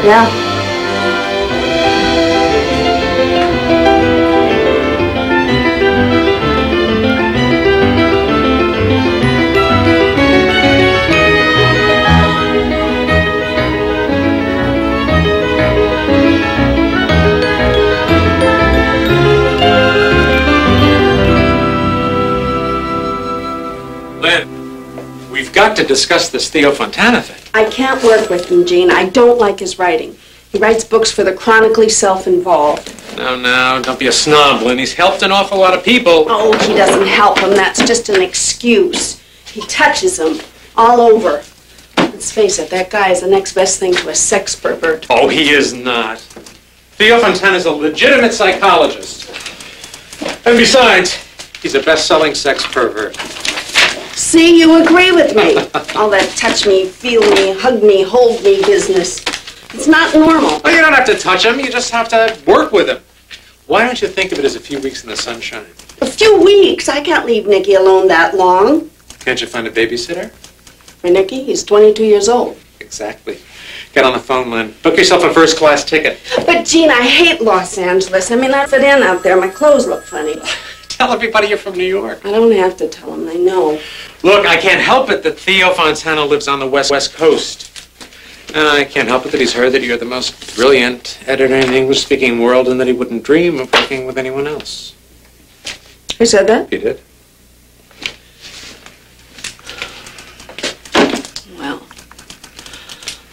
Yeah. We've got to discuss this Theo Fontana thing. I can't work with him, Gene. I don't like his writing. He writes books for the chronically self-involved. No, don't be a snob, Lynn. He's helped an awful lot of people. Oh, he doesn't help them. That's just an excuse. He touches them all over. Let's face it, that guy is the next best thing to a sex pervert. Oh, he is not. Theo Fontana's a legitimate psychologist. And besides, he's a best-selling sex pervert. See, you agree with me. All that touch me, feel me, hug me, hold me business. It's not normal. Well, you don't have to touch him. You just have to work with him. Why don't you think of it as a few weeks in the sunshine? A few weeks? I can't leave Nicky alone that long. Can't you find a babysitter? For Nicky, he's 22 years old. Exactly. Get on the phone, Lynn. Book yourself a first-class ticket. But, Gene, I hate Los Angeles. I mean, I fit in out there. My clothes look funny. Tell everybody you're from New York. I don't have to tell them. They know. Look, I can't help it that Theo Fontana lives on the West Coast. And I can't help it that he's heard that you're the most brilliant editor in the English-speaking world and that he wouldn't dream of working with anyone else. Who said that? He did. Well,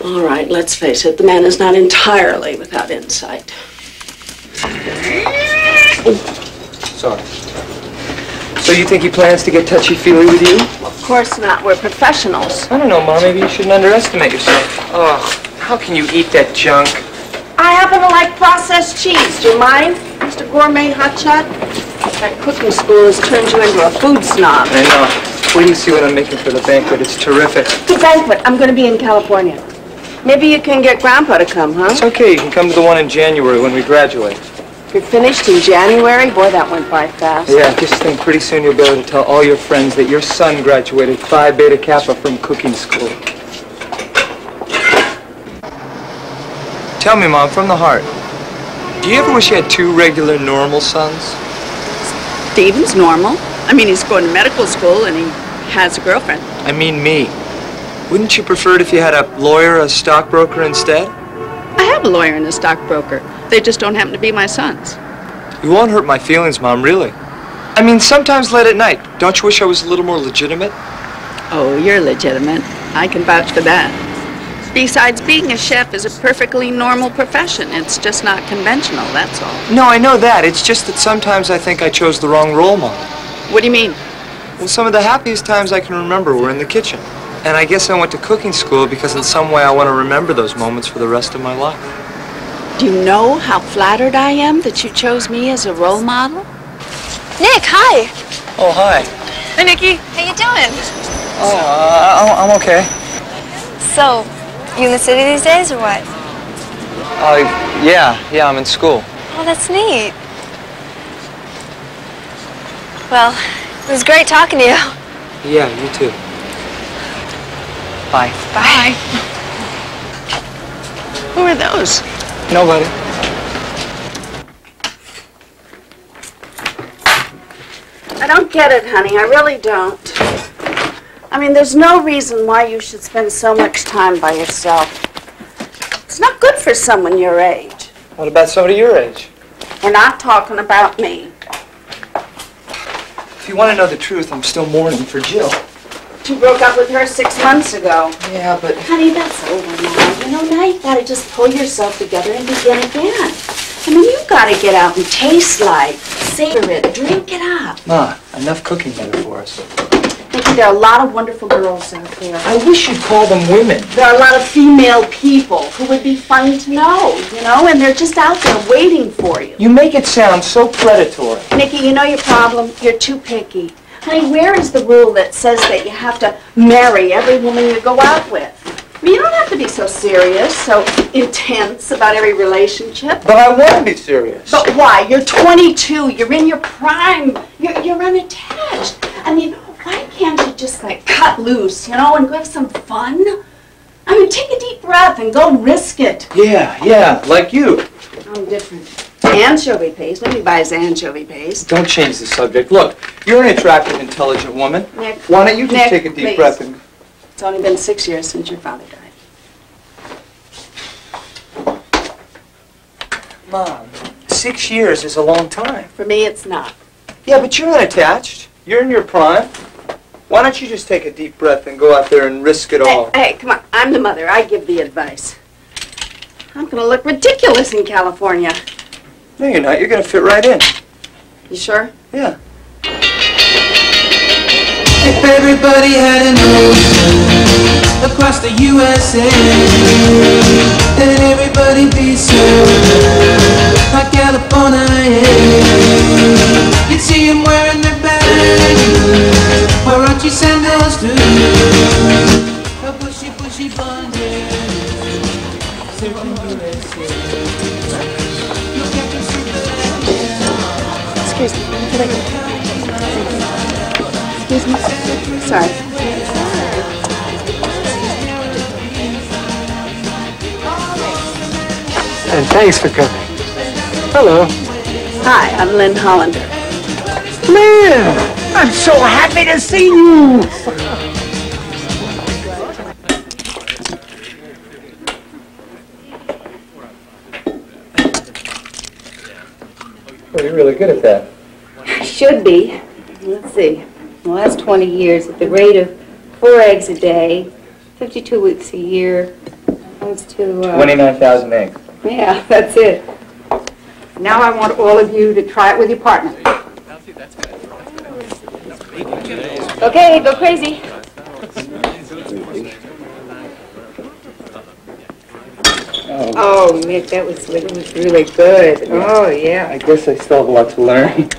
all right, let's face it. The man is not entirely without insight. Sorry. So you think he plans to get touchy-feely with you? Well, of course not. We're professionals. I don't know, Mom. Maybe you shouldn't underestimate yourself. Oh, how can you eat that junk? I happen to like processed cheese. Do you mind, Mr. Gourmet Hotshot? That cooking school has turned you into a food snob. I know. Wait till you see what I'm making for the banquet. It's terrific. The banquet? I'm going to be in California. Maybe you can get Grandpa to come, huh? It's okay. You can come to the one in January when we graduate. You're finished in January? Boy, that went by fast. Yeah, just think pretty soon you'll be able to tell all your friends that your son graduated Phi Beta Kappa from cooking school. Tell me, Mom, from the heart, do you ever wish you had two regular, normal sons? Steven's normal. I mean, he's going to medical school and he has a girlfriend. I mean me. Wouldn't you prefer it if you had a lawyer or a stockbroker instead? I have a lawyer and a stockbroker. They just don't happen to be my sons. You won't hurt my feelings, Mom, really. I mean, sometimes late at night, don't you wish I was a little more legitimate? Oh, you're legitimate. I can vouch for that. Besides, being a chef is a perfectly normal profession. It's just not conventional, that's all. No, I know that. It's just that sometimes I think I chose the wrong role model. What do you mean? Well, some of the happiest times I can remember were in the kitchen. And I guess I went to cooking school because in some way I want to remember those moments for the rest of my life. Do you know how flattered I am that you chose me as a role model? Nick, hi. Oh, hi. Hey, Nikki. How you doing? Oh, I'm okay. So, you in the city these days, or what? Yeah, I'm in school. Oh, that's neat. Well, it was great talking to you. Yeah, you too. Bye. Bye. Who are those? Nobody. I don't get it, honey. I really don't. I mean, there's no reason why you should spend so much time by yourself. It's not good for someone your age. What about somebody your age? We're not talking about me. If you want to know the truth, I'm still mourning for Jill. You broke up with her 6 months ago. Yeah, but... Honey, that's over now. You know, now you've got to just pull yourself together and begin again. I mean, you've got to get out and taste life, savor it, drink it up. Ma, enough cooking better for us. Nicky, there are a lot of wonderful girls out there. I wish you'd call them women. There are a lot of female people who would be fun to know, you know, and they're just out there waiting for you. You make it sound so predatory. Nicky, you know your problem? You're too picky. Honey, where is the rule that says that you have to marry every woman you go out with? I mean, you don't have to be so serious, so intense about every relationship. But I want to be serious. But why? You're 22. You're in your prime. You're unattached. I mean, why can't you just, like, cut loose, you know, and go have some fun? I mean, take a deep breath and go risk it. Yeah, like you. I'm different. Anchovy paste. Nobody buys anchovy paste. Don't change the subject. Look, you're an attractive, intelligent woman. Nick. Why don't you just Nick, take a deep please. breath and... It's only been 6 years since your father died. Mom, 6 years is a long time. For me, it's not. Yeah, but you're unattached. You're in your prime. Why don't you just take a deep breath and go out there and risk it all? Hey, come on. I'm the mother. I give the advice. I'm going to look ridiculous in California. No, you're not. You're going to fit right in. You sure? Yeah. If everybody had an ocean across the USA, then everybody be served like California. You'd see them wearing their baggy Huarachi sandals too. A bushy, bushy blonde hair, serving USA. Look at the super. Excuse me. Excuse me. Sorry. And thanks for coming. Hello. Hi, I'm Lynn Hollander. Lynn! I'm so happy to see you! Well, you're really good at that. Should be. Let's see. The last 20 years, at the rate of 4 eggs a day, 52 weeks a year, comes to... 29,000 eggs. Yeah, that's it. Now I want all of you to try it with your partner. Okay, go crazy. Oh, Nick, that was really good. Oh, yeah. I guess I still have a lot to learn.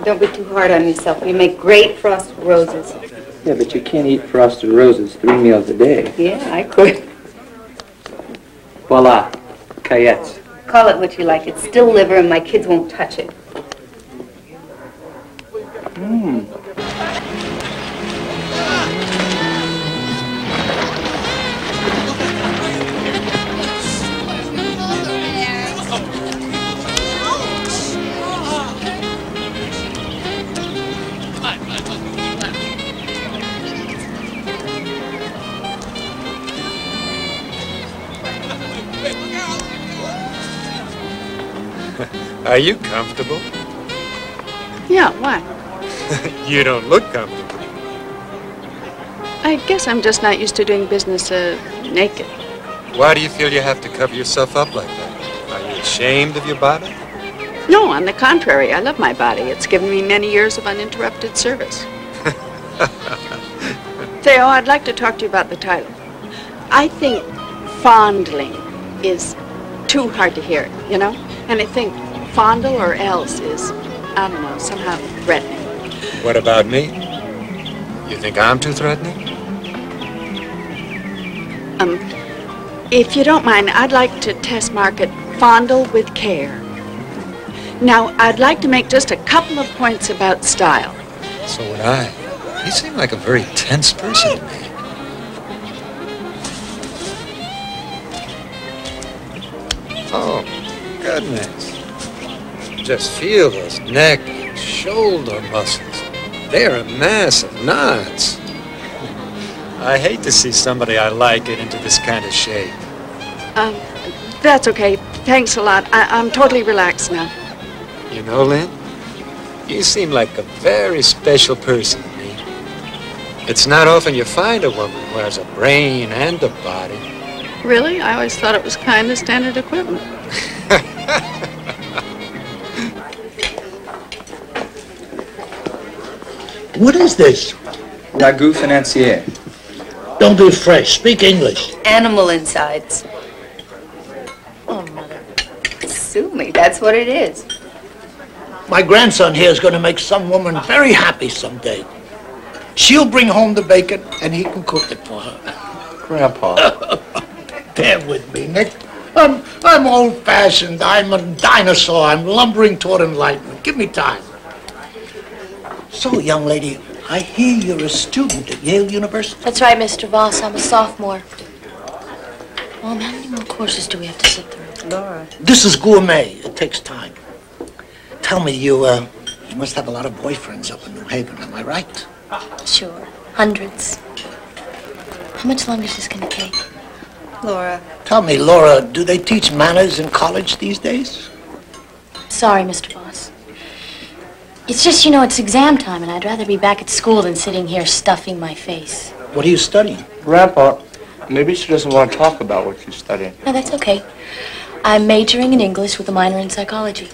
Don't be too hard on yourself. You make great frosted roses. Yeah, but you can't eat frosted roses 3 meals a day. Yeah, I could. Voila. Cayettes. Call it what you like. It's still liver and my kids won't touch it. Mmm. Are you comfortable? Yeah, why? You don't look comfortable. I guess I'm just not used to doing business naked. Why do you feel you have to cover yourself up like that? Are you ashamed of your body? No, on the contrary, I love my body. It's given me many years of uninterrupted service. Theo, I'd like to talk to you about the title. I think fondling is too hard to hear, you know? And I think fondle or else is, I don't know, somehow threatening. What about me? You think I'm too threatening? If you don't mind, I'd like to test market fondle with care. Now, I'd like to make just a couple of points about style. So would I. You seem like a very tense person to me. Oh, goodness. Just feel those neck and shoulder muscles. They're a mass of knots. I hate to see somebody I like get into this kind of shape. That's okay. Thanks a lot. I'm totally relaxed now. You know, Lynn, you seem like a very special person to me. It's not often you find a woman who has a brain and a body. Really? I always thought it was kind of standard equipment. What is this? Ragu financier. Don't be afraid. Speak English. Animal insides. Oh, Mother. Sue me. That's what it is. My grandson here is going to make some woman very happy someday. She'll bring home the bacon, and he can cook it for her. Grandpa. Bear with me, Nick. I'm old-fashioned. I'm a dinosaur. I'm lumbering toward enlightenment. Give me time. So, young lady, I hear you're a student at Yale University. That's right, Mr. Voss. I'm a sophomore. Mom, how many more courses do we have to sit through? Laura. This is gourmet. It takes time. Tell me, you must have a lot of boyfriends up in New Haven, am I right? Sure. Hundreds. How much longer is this going to take? Laura. Tell me, Laura, do they teach manners in college these days? Sorry, Mr. Boss. It's just, you know, it's exam time, and I'd rather be back at school than sitting here stuffing my face. What are you studying? Grandpa, maybe she doesn't want to talk about what she's studying. No, that's okay. I'm majoring in English with a minor in psychology.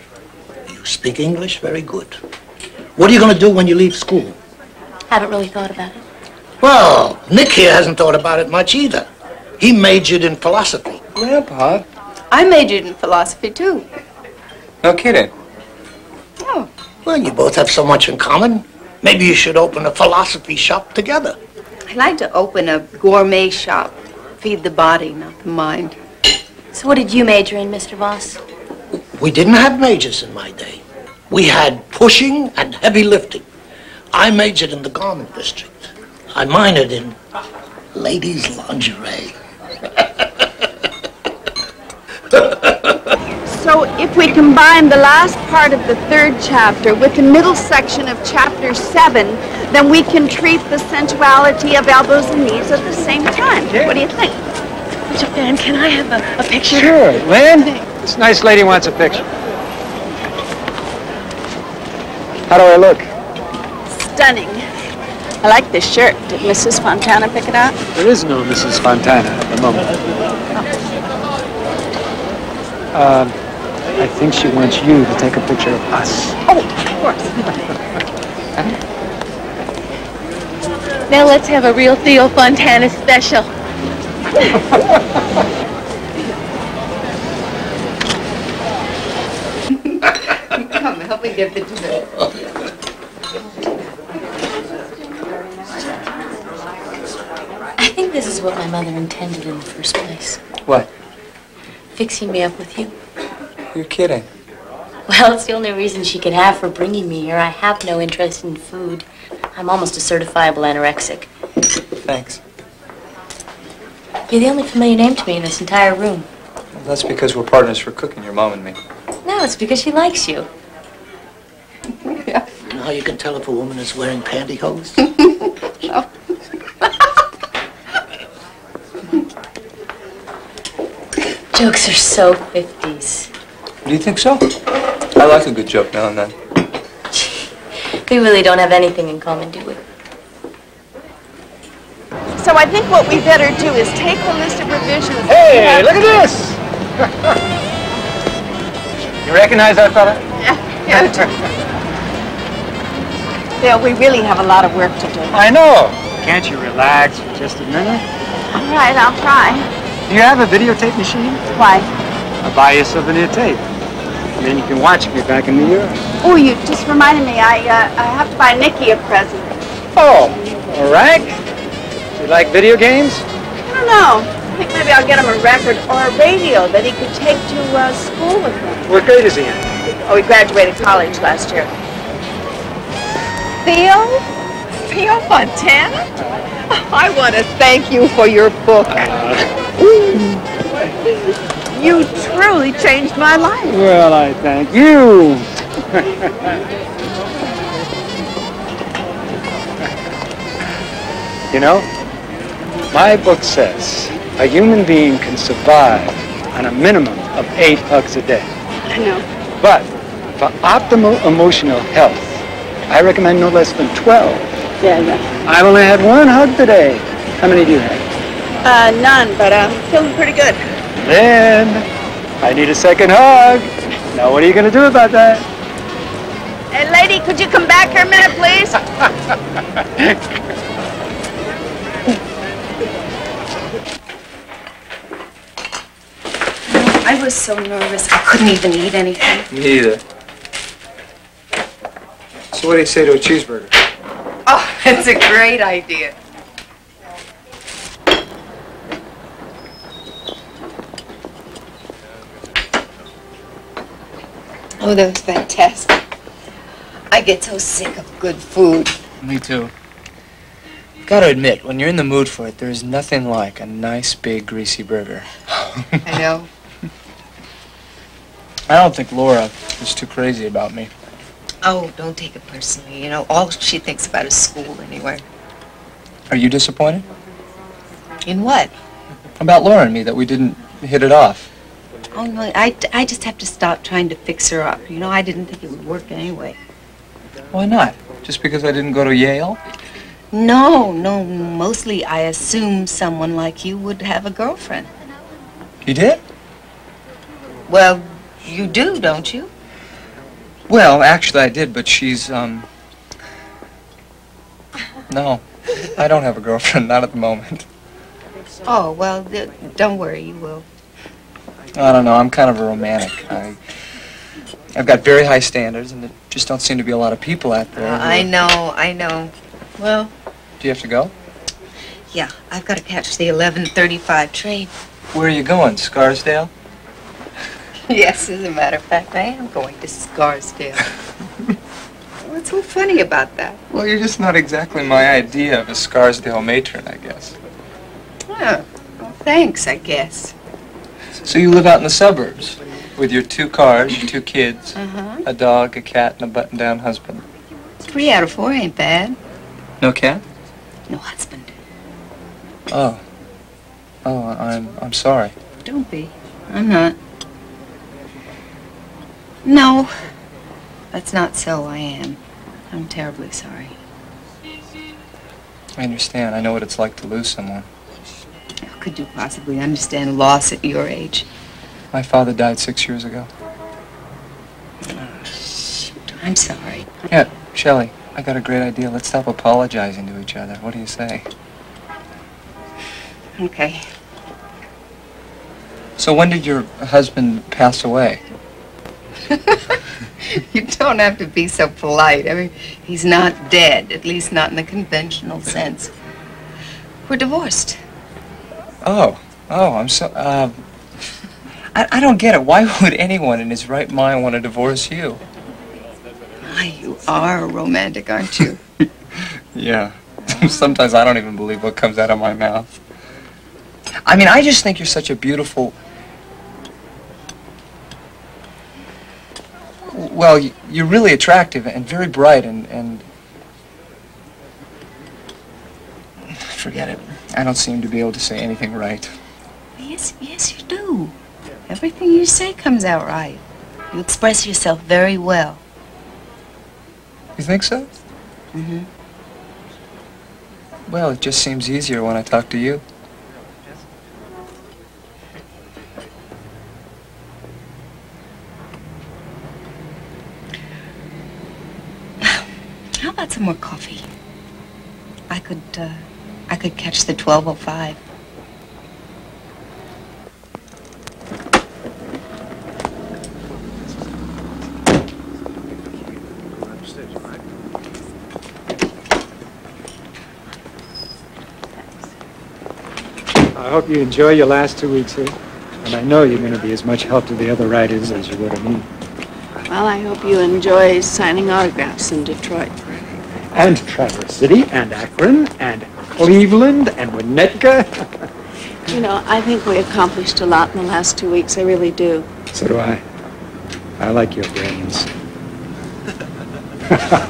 You speak English? Very good. What are you going to do when you leave school? Haven't really thought about it. Well, Nick here hasn't thought about it much either. He majored in philosophy. Grandpa? I majored in philosophy, too. No kidding. Oh. Well, you both have so much in common. Maybe you should open a philosophy shop together. I'd like to open a gourmet shop. Feed the body, not the mind. So what did you major in, Mr. Voss? We didn't have majors in my day. We had pushing and heavy lifting. I majored in the garment district. I minored in ladies' lingerie. So if we combine the last part of the 3rd chapter with the middle section of chapter 7, then we can treat the sensuality of elbows and knees at the same time. What do you think? Mr. Fan, can I have a picture? Sure. Lynn, this nice lady wants a picture. How do I look? Stunning. I like this shirt. Did Mrs. Fontana pick it out? There is no Mrs. Fontana at the moment. I think she wants you to take a picture of us. Oh, of course. Now let's have a real Theo Fontana special. Come, help me get the dessert. I think this is what my mother intended in the first place. What? Fixing me up with you. You're kidding. Well, it's the only reason she could have for bringing me here. I have no interest in food. I'm almost a certifiable anorexic. Thanks. You're the only familiar name to me in this entire room. Well, that's because we're partners for cooking, your mom and me. No, it's because she likes you. You know how you can tell if a woman is wearing pantyhose? Jokes are so 50s. Do you think so? I like a good joke now and then. We really don't have anything in common, do we? So I think what we better do is take the list of revisions. Hey, look at this! You recognize that fella? Yeah. Bill, we really have a lot of work to do. I know. Can't you relax for just a minute? All right, I'll try. Do you have a videotape machine? Why? I'll buy you a souvenir tape. And then you can watch me back in New York. Oh, you just reminded me. I have to buy Nicky a present. Oh, all right. You like video games? I don't know. I think maybe I'll get him a record or a radio that he could take to school with him. What grade is he in? Oh, he graduated college last year. Theo? Theo Fontana? I want to thank you for your book. You truly changed my life. Well, I thank you. You know, my book says a human being can survive on a minimum of 8 hugs a day. I know. But for optimal emotional health, I recommend no less than 12. Yeah. I've only had 1 hug today. How many do you have? None, but I'm feeling pretty good. Then I need a second hug. Now what are you going to do about that? Hey, lady, could you come back here a minute, please? I was so nervous I couldn't even eat anything. Me either. So what do you say to a cheeseburger? Oh, it's a great idea. Oh, that was fantastic. I get so sick of good food. Me too. Gotta admit, when you're in the mood for it, there's nothing like a nice, big, greasy burger. I know. I don't think Laura is too crazy about me. Oh, don't take it personally. You know, all she thinks about is school anyway. Are you disappointed? In what? About Laura and me, that we didn't hit it off. Oh, no, I just have to stop trying to fix her up. You know, I didn't think it would work anyway. Why not? Just because I didn't go to Yale? No, mostly I assume someone like you would have a girlfriend. You did? Well, you do, don't you? Well, actually I did, but she's, No, I don't have a girlfriend, not at the moment. Oh, well, don't worry, you will. I don't know, I'm kind of a romantic. I've got very high standards, and there just don't seem to be a lot of people out there. I know. Well... Do you have to go? Yeah, I've got to catch the 11:35 train. Where are you going, Scarsdale? Yes, as a matter of fact, I am going to Scarsdale. What's so funny about that? Well, you're just not exactly my idea of a Scarsdale matron, I guess. Oh, well, thanks, I guess. So you live out in the suburbs with your 2 cars, your 2 kids, a dog, a cat, and a button-down husband. 3 out of 4 ain't bad. No cat? No husband. Oh. Oh, I'm sorry. Don't be. I'm not. No, that's not so. I am. I'm terribly sorry. I understand. I know what it's like to lose someone. How could you possibly understand loss at your age? My father died 6 years ago. Oh, shoot. I'm sorry. Yeah, Shelley, I got a great idea. Let's stop apologizing to each other. What do you say? Okay. So when did your husband pass away? You don't have to be so polite. I mean, he's not dead, at least not in the conventional sense. We're divorced. Oh, I'm so, I don't get it. Why would anyone in his right mind want to divorce you? You are a romantic, aren't you? Yeah. Sometimes I don't even believe what comes out of my mouth. I mean, I just think you're such a beautiful... Well, you're really attractive and very bright and... Forget it. I don't seem to be able to say anything right. Yes, you do. Everything you say comes out right. You express yourself very well. You think so? Mm-hmm. Well, it just seems easier when I talk to you. How about some more coffee? I could catch the 12:05. I hope you enjoy your last 2 weeks here. And I know you're going to be as much help to the other writers as you were to me. Well, I hope you enjoy signing autographs in Detroit. And Traverse City, and Akron, and Cleveland, and Winnetka. You know, I think we accomplished a lot in the last 2 weeks. I really do. So do I. I like your brains.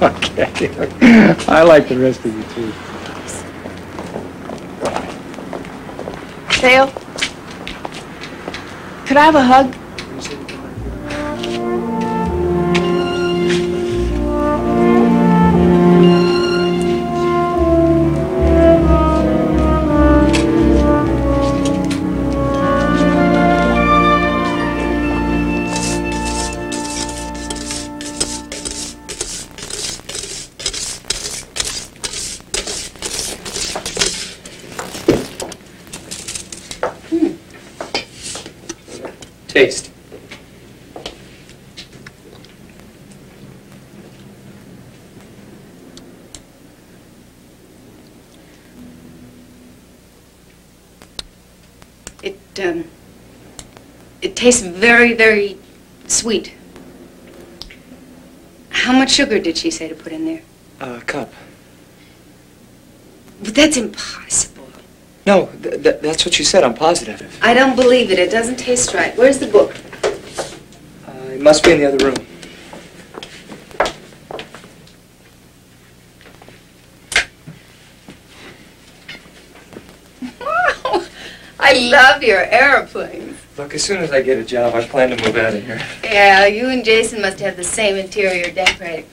Okay. I like the rest of you, too. Dale, could I have a hug? Taste. It tastes very, very sweet. How much sugar did she say to put in there? A cup. But that's impossible. No, that's what you said. I'm positive. I don't believe it. It doesn't taste right. Where's the book? It must be in the other room. Wow. I love your airplanes. Look, as soon as I get a job, I plan to move out of here. Yeah, you and Jason must have the same interior decorating.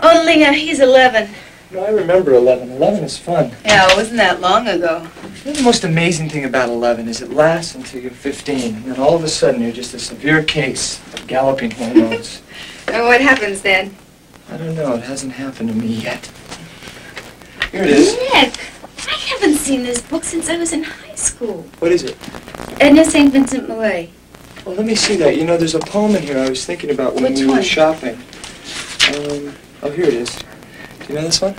Only he's 11. No, I remember 11. 11 is fun. Yeah, it wasn't that long ago. You know, the most amazing thing about 11 is it lasts until you're 15, and then all of a sudden you're just a severe case of galloping hormones. And what happens then? I don't know. It hasn't happened to me yet. Here it is. Nick, I haven't seen this book since I was in high school. What is it? Edna St. Vincent Millay. Well, let me see that. You know, there's a poem in here I was thinking about when Which we were one? shopping. Oh, here it is. Do you know this one?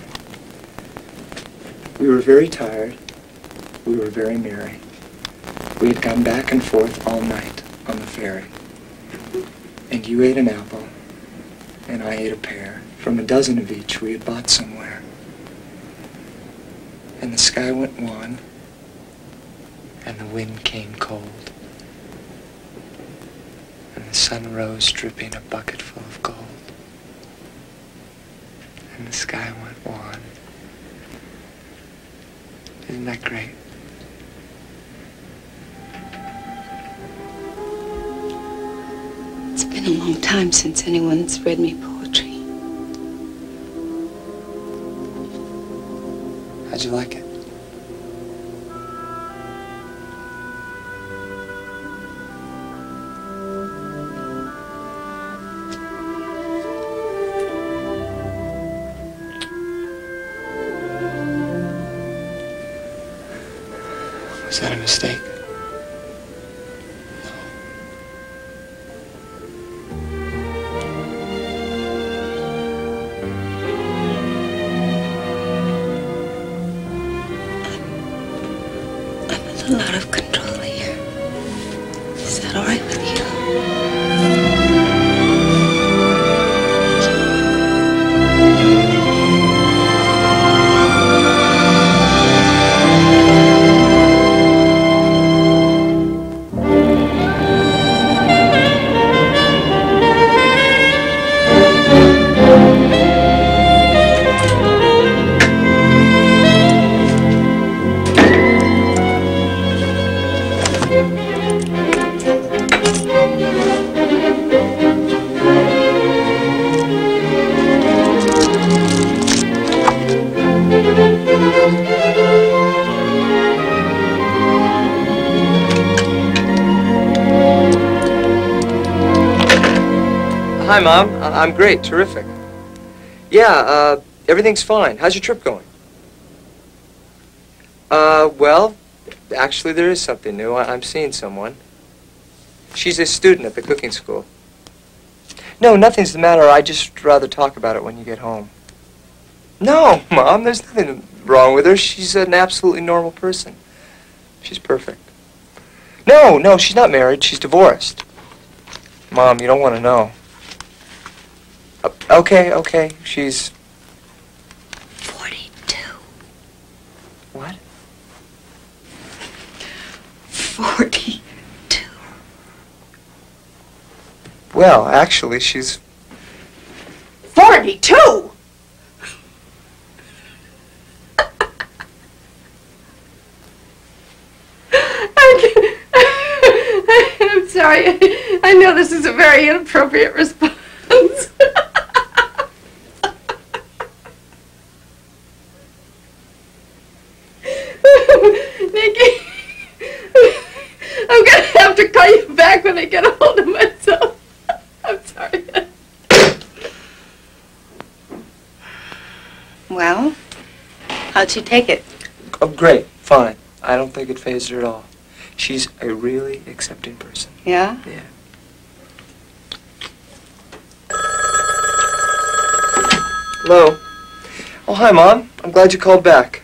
We were very tired. We were very merry. We had gone back and forth all night on the ferry. And you ate an apple, and I ate a pear, from a dozen of each we had bought somewhere. And the sky went wan, and the wind came cold. And the sun rose dripping a bucket full of gold. And the sky went wan. Isn't that great? It's been a long time since anyone's read me poetry. How'd you like it? Was that a mistake? I'm a little out of control here. Is that all right with you? Hi, Mom. I'm great. Terrific. Yeah, everything's fine. How's your trip going? Well, actually there is something new. I'm seeing someone. She's a student at the cooking school. No, nothing's the matter. I'd just rather talk about it when you get home. No, Mom, there's nothing wrong with her. She's an absolutely normal person. She's perfect. No, she's not married. She's divorced. Mom, you don't want to know. Okay, she's... 42. What? 42. Well, actually, she's... 42? I'm sorry. I know this is a very inappropriate response. Nikki, I'm going to have to call you back when I get a hold of myself. I'm sorry. Well, how'd she take it? Oh, great, fine. I don't think it fazed her at all. She's a really accepting person. Yeah? Yeah. Hello? Oh, hi, Mom. I'm glad you called back.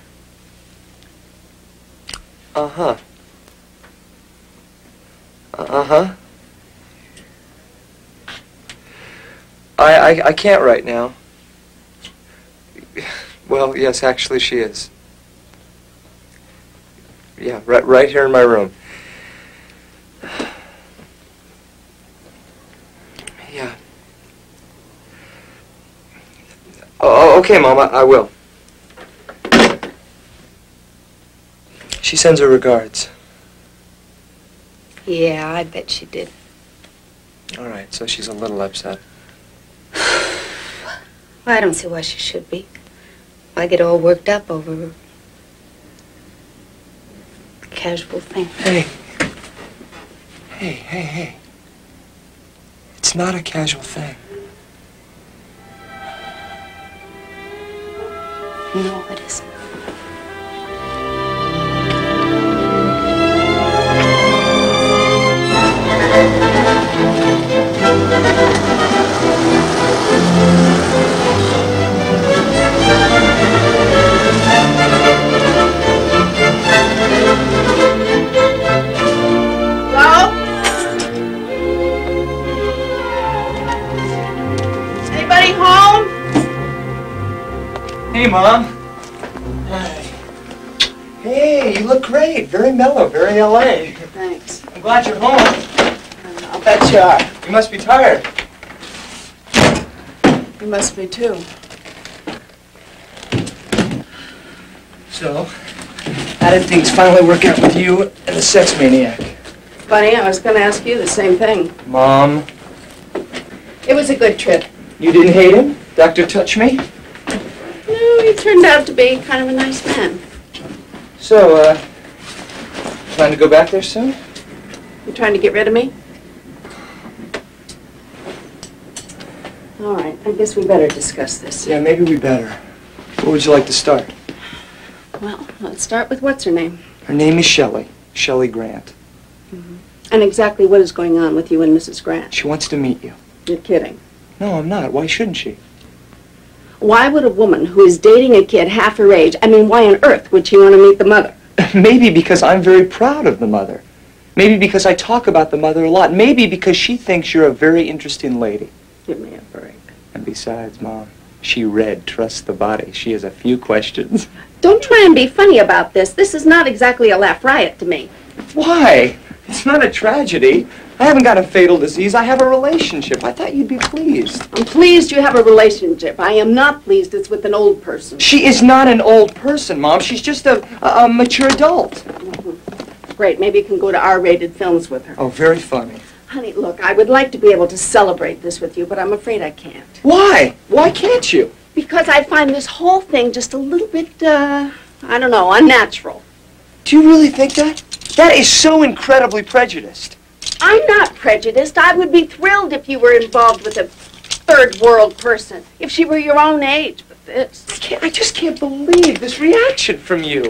Uh-huh. Uh-huh. I can't right now. Well, yes, actually she is. Yeah, right here in my room. Yeah. Oh, okay, Mom, I will. She sends her regards. Yeah, I bet she did. All right, so she's a little upset. Well, I don't see why she should be. I get all worked up over a casual thing. Hey. Hey. It's not a casual thing. No, it isn't. Hello? Anybody home? Hey, Mom. Hey, you look great. Very mellow, very L.A. Thanks. I'm glad you're home. I'll bet you are. You must be tired. You must be too. So, how did things finally work out with you and the sex maniac? Funny, I was going to ask you the same thing. Mom, It was a good trip. you didn't hate him? Dr. Touch Me? No, he turned out to be kind of a nice man. So, plan to go back there soon? You trying to get rid of me? All right, I guess we better discuss this. Yeah, maybe we better. Where would you like to start? Well, let's start with what's her name? Her name is Shelley. Shelley Grant. And exactly what is going on with you and Mrs. Grant? She wants to meet you. You're kidding. No, I'm not. Why shouldn't she? Why would a woman who is dating a kid half her age, why on earth would she want to meet the mother? Maybe because I'm very proud of the mother. Maybe because I talk about the mother a lot. Maybe because she thinks you're a very interesting lady. Give me a break. And besides, Mom, she read Trust the Body. She has a few questions. Don't try and be funny about this. This is not exactly a laugh riot to me. Why? It's not a tragedy. I haven't got a fatal disease. I have a relationship. I thought you'd be pleased. I'm pleased you have a relationship. I am not pleased it's with an old person. She is not an old person, Mom. She's just a mature adult. Great, maybe you can go to R-rated films with her. Oh, very funny. Honey, look, I would like to be able to celebrate this with you, but I'm afraid I can't. Why? Why can't you? Because I find this whole thing just a little bit, I don't know, unnatural. Do you really think that? That is so incredibly prejudiced. I'm not prejudiced. I would be thrilled if you were involved with a third world person, if she were your own age, but this. I just can't believe this reaction from you.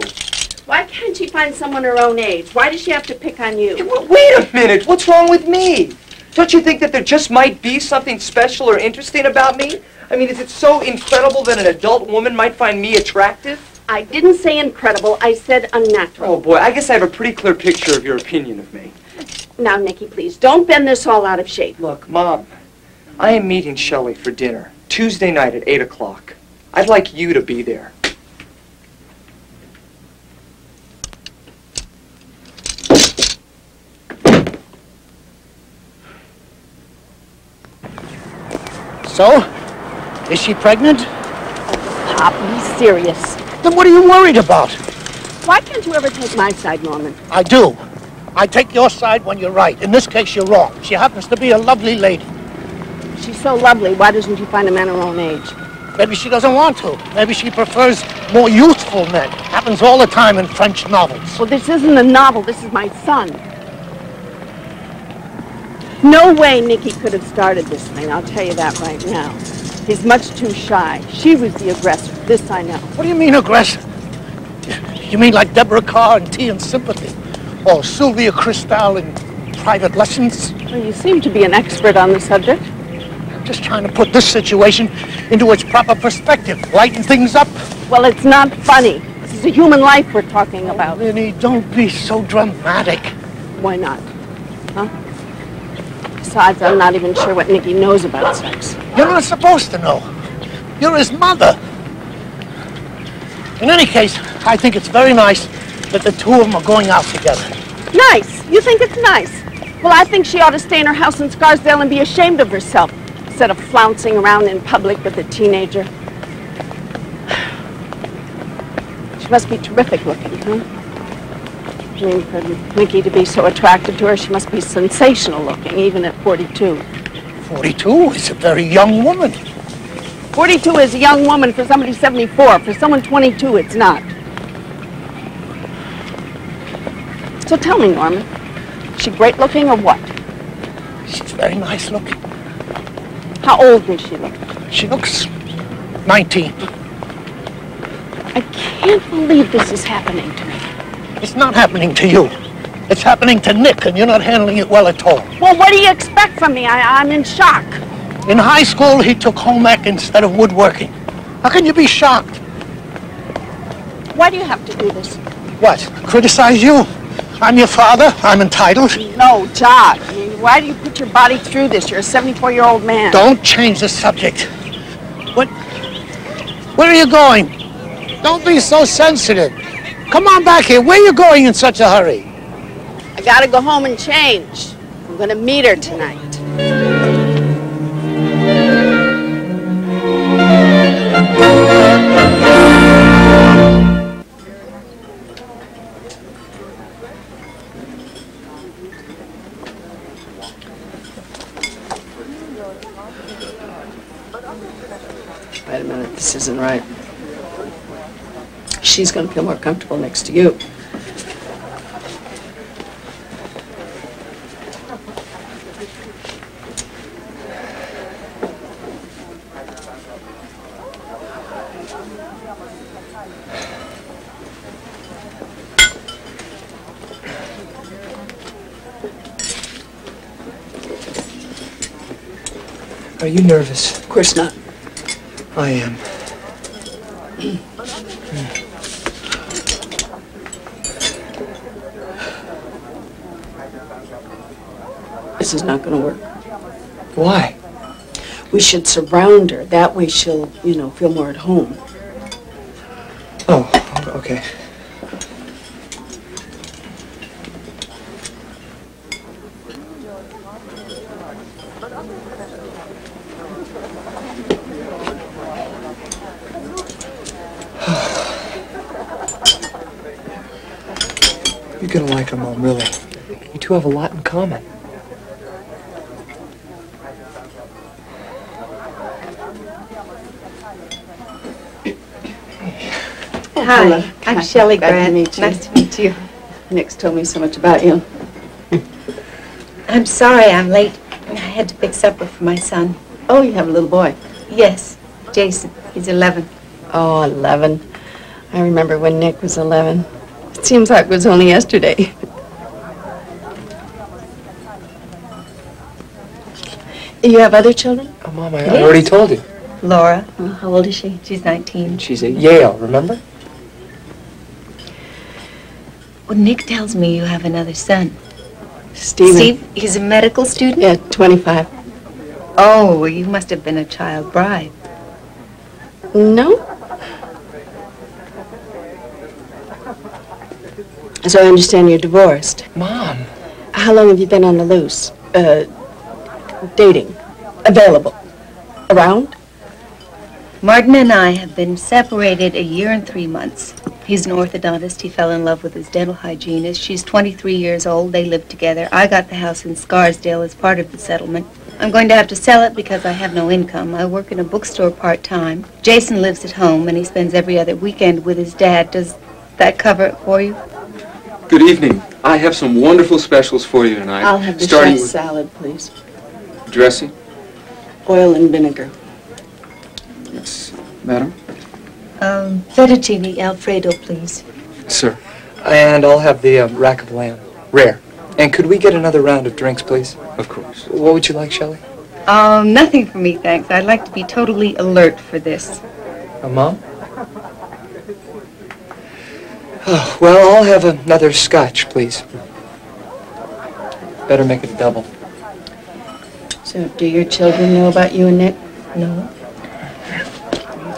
Why can't she find someone her own age? Why does she have to pick on you? Hey, wait a minute. What's wrong with me? Don't you think that there just might be something special or interesting about me? I mean, is it so incredible that an adult woman might find me attractive? I didn't say incredible. I said unnatural. Oh, boy, I guess I have a pretty clear picture of your opinion of me. Now, Nicky, please, don't bend this all out of shape. Look, Mom, I am meeting Shelley for dinner Tuesday night at 8 o'clock. I'd like you to be there. So, is she pregnant? Pop, be serious. Then what are you worried about? Why can't you ever take my side, Norman? I do. I take your side when you're right. In this case, you're wrong. She happens to be a lovely lady. She's so lovely, why doesn't she find a man her own age? Maybe she doesn't want to. Maybe she prefers more youthful men. Happens all the time in French novels. Well, this isn't a novel. This is my son. No way Nicky could have started this thing. I'll tell you that right now. He's much too shy. She was the aggressor. This I know. What do you mean aggressor? You mean like Deborah Carr in Tea and Sympathy? Or Sylvia Cristal in Private Lessons? Well, you seem to be an expert on the subject. I'm just trying to put this situation into its proper perspective. Lighten things up. Well, it's not funny. This is a human life we're talking about. Minnie, don't be so dramatic. Why not? Huh? Besides, I'm not even sure what Nicky knows about sex. You're not supposed to know. You're his mother. In any case, I think it's very nice that the two of them are going out together. Nice. You think it's nice? Well, I think she ought to stay in her house in Scarsdale and be ashamed of herself instead of flouncing around in public with a teenager. She must be terrific looking, huh? I mean, for Nicky to be so attracted to her, she must be sensational looking, even at 42. 42 is a very young woman. 42 is a young woman for somebody 74. For someone 22, it's not. So tell me, Norman, is she great looking or what? She's very nice looking. How old does she look? She looks 19. I can't believe this is happening to me. It's not happening to you. It's happening to Nick, and you're not handling it well at all. Well, what do you expect from me? I'm in shock. In high school, he took home ec instead of woodworking. How can you be shocked? Why do you have to do this? What? Criticize you? I'm your father. I'm entitled. No, Doc. I mean, why do you put your body through this? You're a 74-year-old man. Don't change the subject. What? Where are you going? Don't be so sensitive. Come on back here. Where are you going in such a hurry? I gotta go home and change. I'm gonna meet her tonight. Wait a minute, this isn't right. She's gonna feel more comfortable next to you. Are you nervous? Of course not. I am. This is not going to work. Why? We should surround her. That way she'll, feel more at home. Oh, okay. You're gonna like her, Mom, really. You two have a lot in common. Hi, I'm Shelley Grant. Nice to meet you. Nick's told me so much about you. I'm sorry I'm late. I had to pick supper for my son. Oh, you have a little boy? Yes, Jason. He's 11. Oh, 11. I remember when Nick was 11. It seems like it was only yesterday. You have other children? Oh, Mom, I already told you. Laura. How old is she? She's 19. She's at Yale, remember? Well, Nick tells me you have another son. Steven. Steve, he's a medical student? Yeah, 25. Oh, well, you must have been a child bride. No. So I understand you're divorced. Mom. How long have you been on the loose? Dating? Available? Around? Martin and I have been separated 1 year and 3 months. He's an orthodontist. He fell in love with his dental hygienist. She's 23 years old. They live together. I got the house in Scarsdale as part of the settlement. I'm going to have to sell it because I have no income. I work in a bookstore part-time. Jason lives at home, and he spends every other weekend with his dad. Does that cover it for you? Good evening. I have some wonderful specials for you tonight. I'll have the starting chef's with salad, please. dressing. Oil and vinegar. Yes, madam. Fettuccine Alfredo, please. Sir. And I'll have the rack of lamb. Rare. And could we get another round of drinks, please? Of course. What would you like, Shelley? Nothing for me, thanks. I'd like to be totally alert for this. Mom? Oh, well, I'll have another scotch, please. Better make it a double. So, do your children know about you and Nick? No.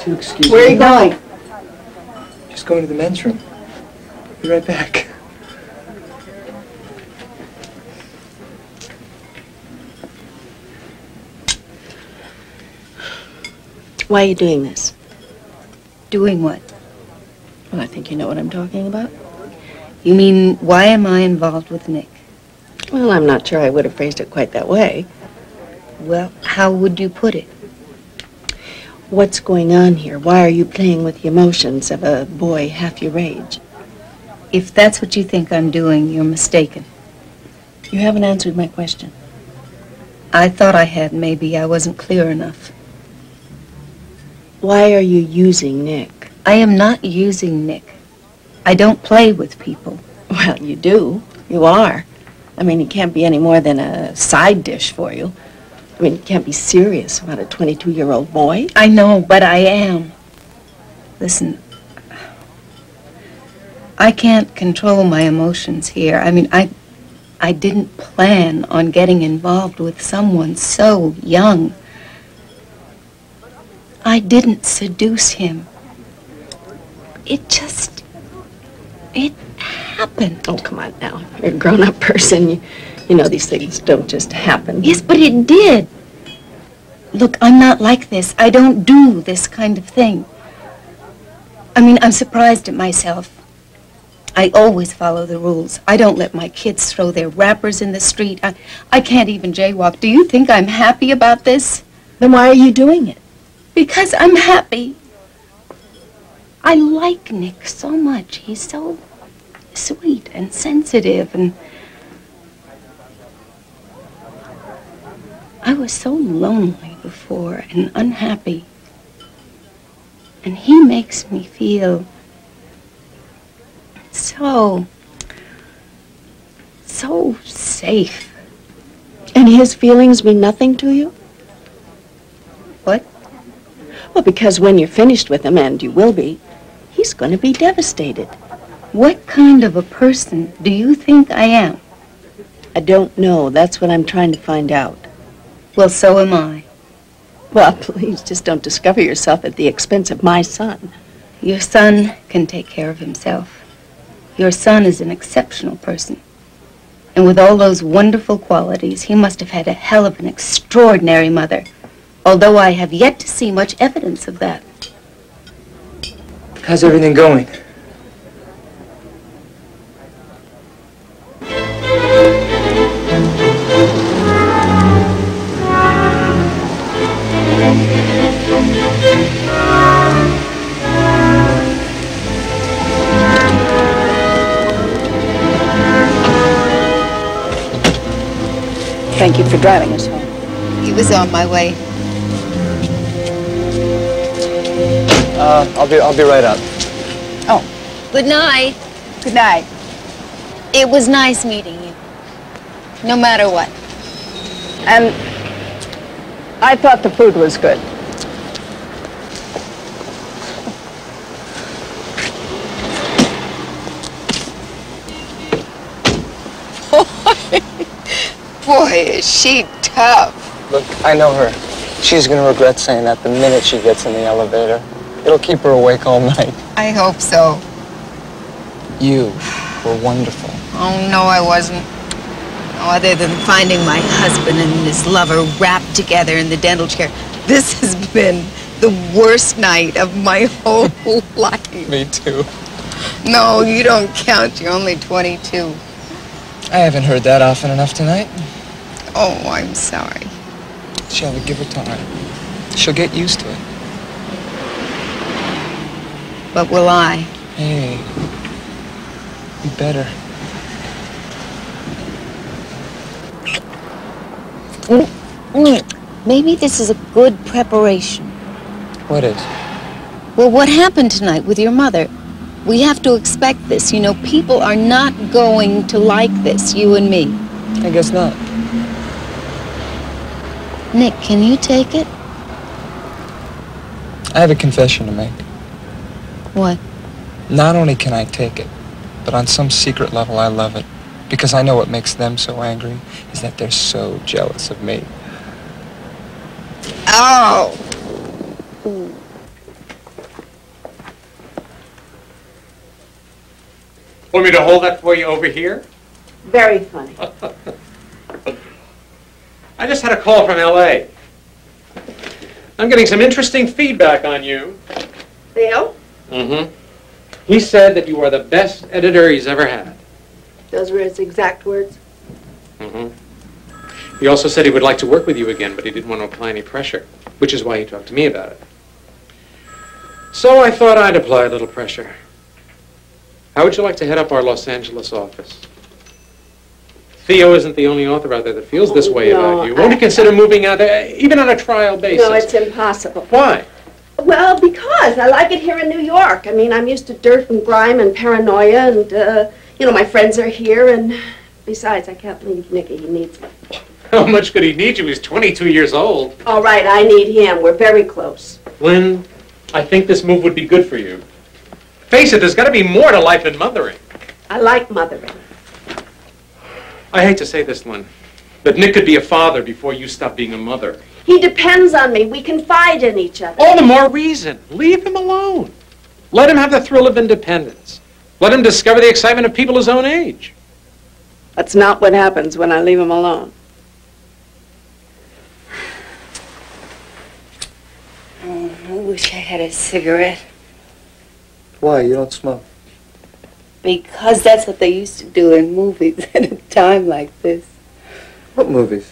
Excuse Where are me. you going? Just going to the men's room. Be right back. Why are you doing this? Doing what? Well, I think you know what I'm talking about. You mean, why am I involved with Nick? Well, I'm not sure I would have phrased it quite that way. Well, how would you put it? What's going on here? Why are you playing with the emotions of a boy half your age? If that's what you think I'm doing, you're mistaken. You haven't answered my question. I thought I had. Maybe I wasn't clear enough. Why are you using Nick? I am not using Nick. I don't play with people. Well, you do. You are. I mean, he can't be any more than a side dish for you. I mean, you can't be serious about a 22-year-old boy. I know, but I am. Listen, I can't control my emotions here. I mean, I didn't plan on getting involved with someone so young. I didn't seduce him. It happened. Oh, come on now. You're a grown-up person. You know these things don't just happen. Yes, but it did. Look, I'm not like this. I don't do this kind of thing. I mean, I'm surprised at myself. I always follow the rules. I don't let my kids throw their wrappers in the street. I can't even jaywalk. Do you think I'm happy about this? Then why are you doing it? Because I'm happy. I like Nick so much. He's so sweet and sensitive, and I was so lonely before and unhappy. And he makes me feel so safe. And his feelings mean nothing to you? What? Well, because when you're finished with him, and you will be, he's going to be devastated. What kind of a person do you think I am? I don't know. That's what I'm trying to find out. Well, so am I. Well, please, just don't discover yourself at the expense of my son. Your son can take care of himself. Your son is an exceptional person. And with all those wonderful qualities, he must have had a hell of an extraordinary mother. Although I have yet to see much evidence of that. How's everything going? Thank you for driving us home. He was on my way. I'll be right up. Oh. Good night. Good night. It was nice meeting you. No matter what. And I thought the food was good. Boy, is she tough. Look, I know her. She's gonna regret saying that the minute she gets in the elevator. It'll keep her awake all night. I hope so. You were wonderful. Oh, no, I wasn't. No, other than finding my husband and his lover wrapped together in the dental chair. This has been the worst night of my whole life. Me too. No, you don't count. You're only 22. I haven't heard that often enough tonight. Oh, I'm sorry. Shall we give her time? She'll get used to it. But will I? Hey, you better. Maybe this is a good preparation. What is? Well, what happened tonight with your mother? We have to expect this. You know, people are not going to like this, you and me. I guess not. Nick, can you take it? I have a confession to make. What? Not only can I take it, but on some secret level I love it. Because I know what makes them so angry is that they're so jealous of me. Oh! Want me to hold that for you over here? Very funny. I just had a call from L.A. I'm getting some interesting feedback on you. Theo? Mm-hmm. He said that you are the best editor he's ever had. Those were his exact words. Mm-hmm. He also said he would like to work with you again, but he didn't want to apply any pressure, which is why he talked to me about it. So I thought I'd apply a little pressure. How would you like to head up our Los Angeles office? Theo isn't the only author out there that feels this way about you. Won't you consider moving out there, even on a trial basis? No, it's impossible. Why? Well, because I like it here in New York. I mean, I'm used to dirt and grime and paranoia, and, you know, my friends are here, and besides, I can't leave Nicky. He needs me. How much could he need you? He's 22 years old. All right, I need him. We're very close. Lynn, I think this move would be good for you. Face it, there's got to be more to life than mothering. I like mothering. I hate to say this, Lynn, but Nick could be a father before you stop being a mother. He depends on me. We confide in each other. All the more reason. Leave him alone. Let him have the thrill of independence. Let him discover the excitement of people his own age. That's not what happens when I leave him alone. Oh, I wish I had a cigarette. Why? You don't smoke? Because that's what they used to do in movies at a time like this. What movies?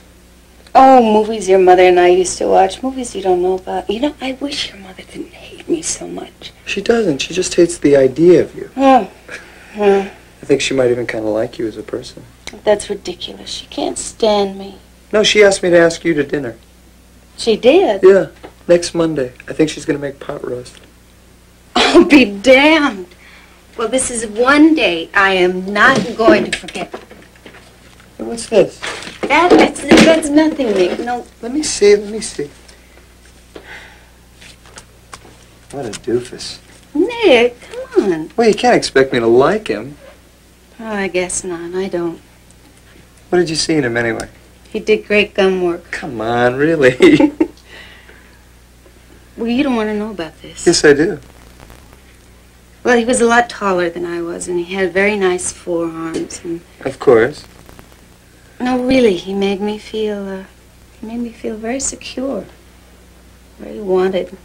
Oh, movies your mother and I used to watch. Movies you don't know about. You know, I wish your mother didn't hate me so much. She doesn't. She just hates the idea of you. Oh. I think she might even kind of like you as a person. That's ridiculous. She can't stand me. No, she asked me to ask you to dinner. She did? Yeah, next Monday. I think she's going to make pot roast. I'll be damned. Well, this is one day I am not going to forget. Hey, what's this? That's nothing, Nick. No. Let me see. What a doofus. Nick, come on. Well, you can't expect me to like him. Oh, I guess not. I don't. What did you see in him anyway? He did great gum work. Come on, really? Well, you don't want to know about this. Yes, I do. Well, he was a lot taller than I was, and he had very nice forearms. And Of course. no, really, he made me feel very secure, very wanted.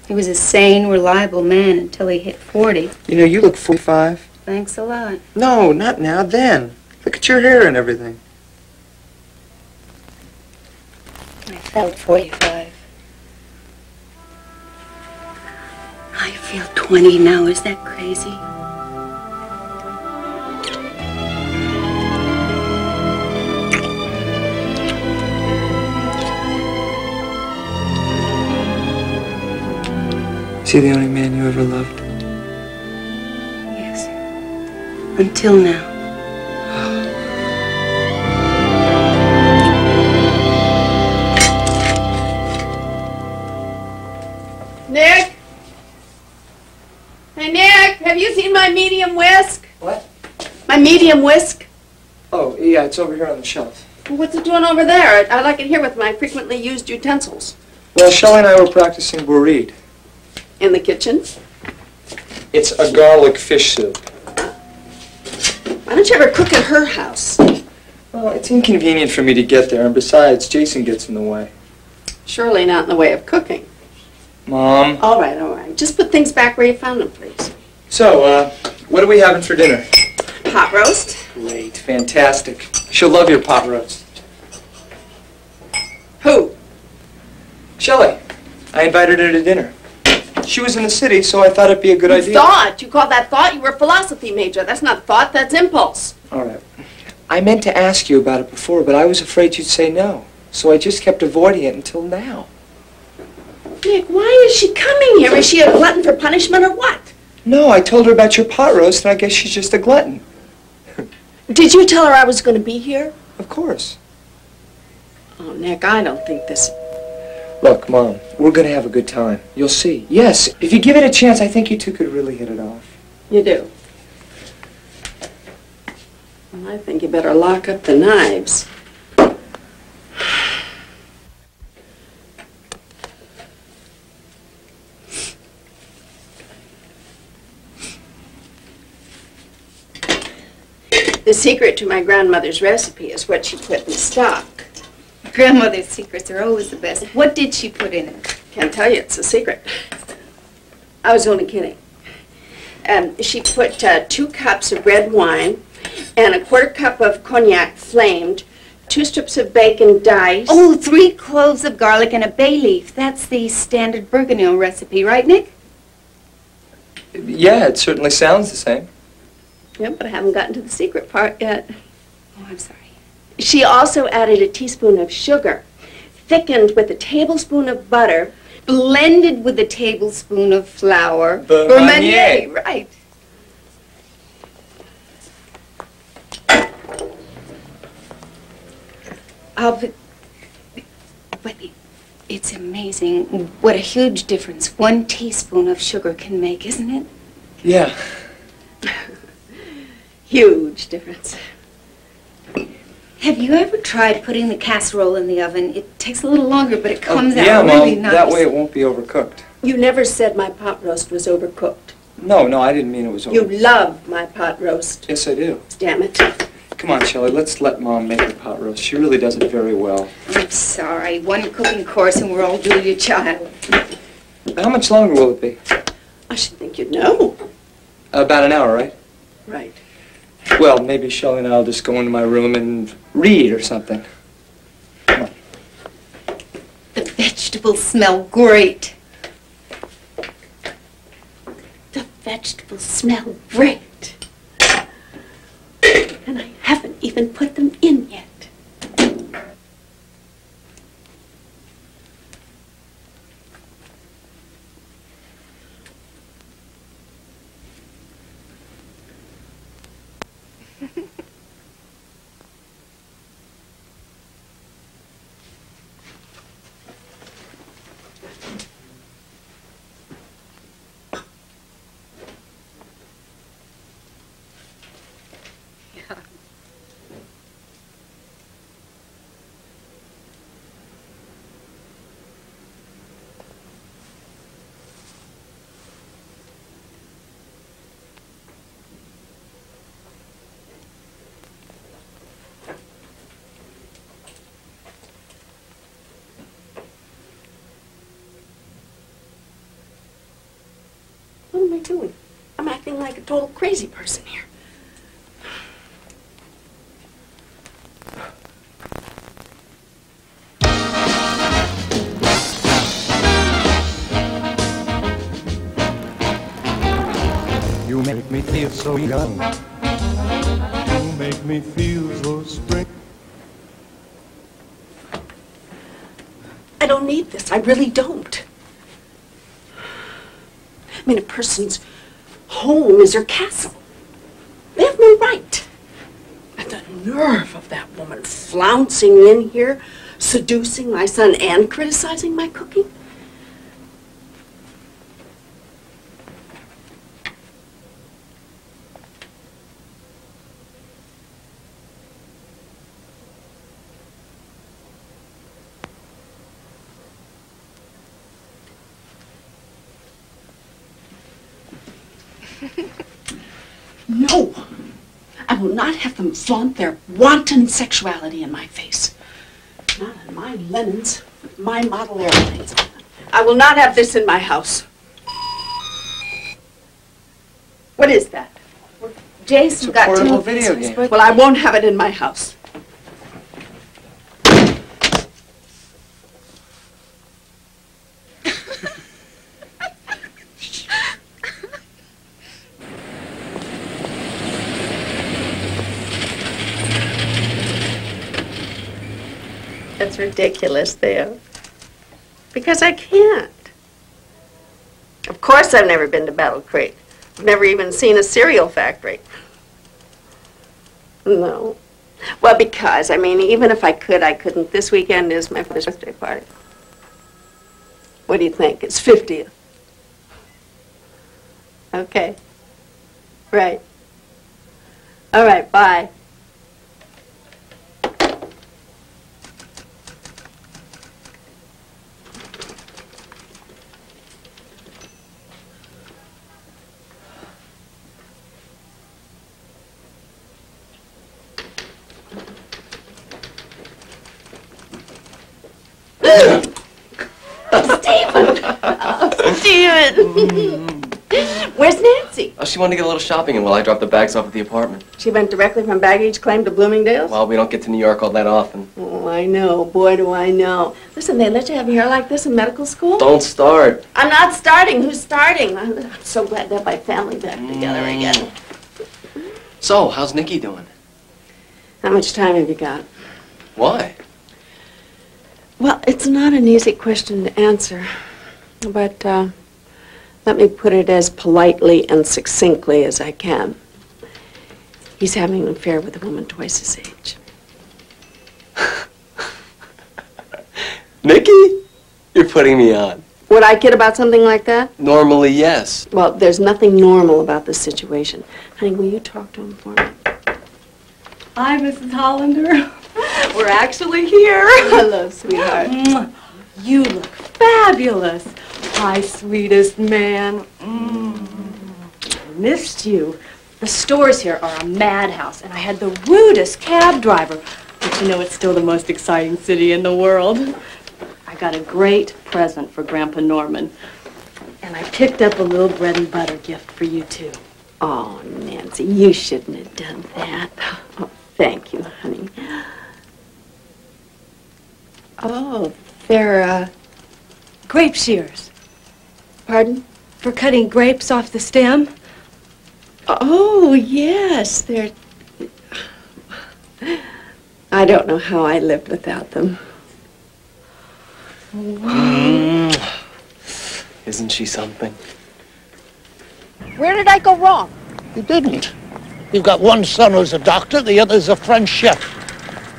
He was a sane, reliable man until he hit 40. You know, you look 45. Thanks a lot. No, not now, then. Look at your hair and everything. I felt 45. I feel 20 now. Is that crazy? Is he the only man you ever loved? Yes. Until now. Nick? Hey, Nick, have you seen my medium whisk? What? My medium whisk? Oh, yeah, it's over here on the shelf. What's it doing over there? I like it here with my frequently used utensils. Well, Shelley and I were practicing bourride. In the kitchen? It's a garlic fish soup. Why don't you ever cook at her house? Well, it's inconvenient for me to get there, and besides, Jason gets in the way. Surely not in the way of cooking. Mom. All right. Just put things back where you found them, please. So, what are we having for dinner? Pot roast. Great, fantastic. She'll love your pot roast. Who? Shelley. I invited her to dinner. She was in the city, so I thought it'd be a good idea. Thought? You call that thought? You were a philosophy major. That's not thought, that's impulse. All right. I meant to ask you about it before, but I was afraid you'd say no. So I just kept avoiding it until now. Nick, why is she coming here? Is she a glutton for punishment or what? No, I told her about your pot roast, and I guess she's just a glutton. Did you tell her I was going to be here? Of course. Oh, Nick, I don't think this... Look, Mom, we're going to have a good time. You'll see. Yes, if you give it a chance, I think you two could really hit it off. You do? Well, I think you better lock up the knives. The secret to my grandmother's recipe is what she put in the stock. Grandmother's secrets are always the best. What did she put in it? Can't tell you, it's a secret. I was only kidding. She put 2 cups of red wine and a 1/4 cup of cognac flamed, 2 strips of bacon diced. Oh, 3 cloves of garlic and a bay leaf. That's the standard Bourguignon recipe, right, Nick? Yeah, it certainly sounds the same. Yeah, but I haven't gotten to the secret part yet. Oh, I'm sorry. She also added a teaspoon of sugar, thickened with a tablespoon of butter, Blended with a tablespoon of flour. Beurre right. But it's amazing what a huge difference 1 teaspoon of sugar can make, isn't it? Yeah. Huge difference. Have you ever tried putting the casserole in the oven? It takes a little longer, but it comes yeah, out really Mom, nice. that way it won't be overcooked. You never said my pot roast was overcooked. No, I didn't mean it was You overcooked. love my pot roast. Yes, I do. Damn it. Come on, Shelley, let's let Mom make the pot roast. She really does it very well. I'm sorry. 1 cooking course and we're all due to your child. How much longer will it be? I should think you'd know. About an hour, right? Right. Well, maybe Shelley and I'll just go into my room and read or something. Come on. The vegetables smell great. The vegetables smell great. And I haven't even put them in yet. What am I doing? I'm acting like a total crazy person here. You make me feel so young. You make me feel so spring. I don't need this. I really don't. I mean, a person's home is her castle. They have no right. And the nerve of that woman flouncing in here, seducing my son and criticizing my cooking. No, I will not have them flaunt their wanton sexuality in my face. Not in my linens, with my model airplanes on them. I will not have this in my house. What is that? Jason got portable to video game. Well, I won't have it in my house. That's ridiculous, Theo. Because I can't. Of course I've never been to Battle Creek. I've never even seen a cereal factory. No. Well, because, I mean, even if I could, I couldn't. This weekend is my father's birthday party. What do you think? It's 50th. Okay. Right. All right, bye. Steven! Where's Nancy? Oh, she wanted to get a little shopping in while I dropped the bags off at the apartment. She went directly from baggage claim to Bloomingdale's? Well, we don't get to New York all that often. Oh, I know. Boy, do I know. Listen, they let you have hair like this in medical school? Don't start. I'm not starting. Who's starting? I'm so glad to have my family back together again. So, how's Nikki doing? How much time have you got? Why? Well, it's not an easy question to answer, but let me put it as politely and succinctly as I can. He's having an affair with a woman twice his age. Nikki? You're putting me on. Would I kid about something like that? Normally, yes. Well, there's nothing normal about this situation. Honey, will you talk to him for me? Hi, Mrs. Hollander. We're actually here. Hello, sweetheart. You look fabulous. My sweetest man. Missed you. The stores here are a madhouse, and I had the rudest cab driver. But you know, it's still the most exciting city in the world. I got a great present for Grandpa Norman. And I picked up a little bread and butter gift for you, too. Oh, Nancy, you shouldn't have done that. Oh, thank you, honey. Oh, they're, grape shears. Pardon? For cutting grapes off the stem. Oh, yes, they're... I don't know how I lived without them. Isn't she something? Where did I go wrong? You didn't. You've got one son who's a doctor, the other's a French chef.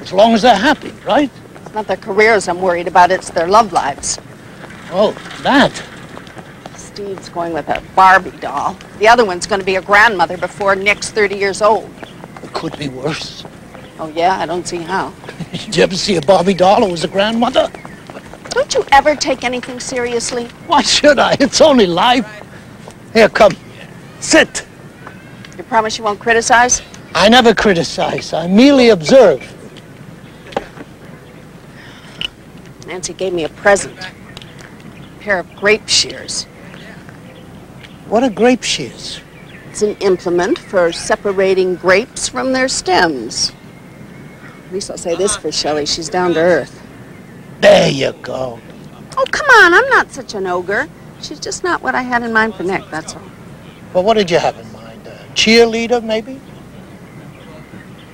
As long as they're happy, right? It's not their careers I'm worried about, it's their love lives. Oh, that. Steve's going with a Barbie doll. The other one's going to be a grandmother before Nick's 30 years old. It could be worse. Oh, yeah? I don't see how. Did you ever see a Barbie doll who was a grandmother? Don't you ever take anything seriously? Why should I? It's only life. Here, come. Sit. You promise you won't criticize? I never criticize. I merely observe. Nancy gave me a present. A pair of grape shears. What are grape shears? It's an implement for separating grapes from their stems. At least I'll say this for Shelley. She's down to earth. There you go. Oh, come on. I'm not such an ogre. She's just not what I had in mind for Nick, that's all. Well, what did you have in mind? A cheerleader, maybe?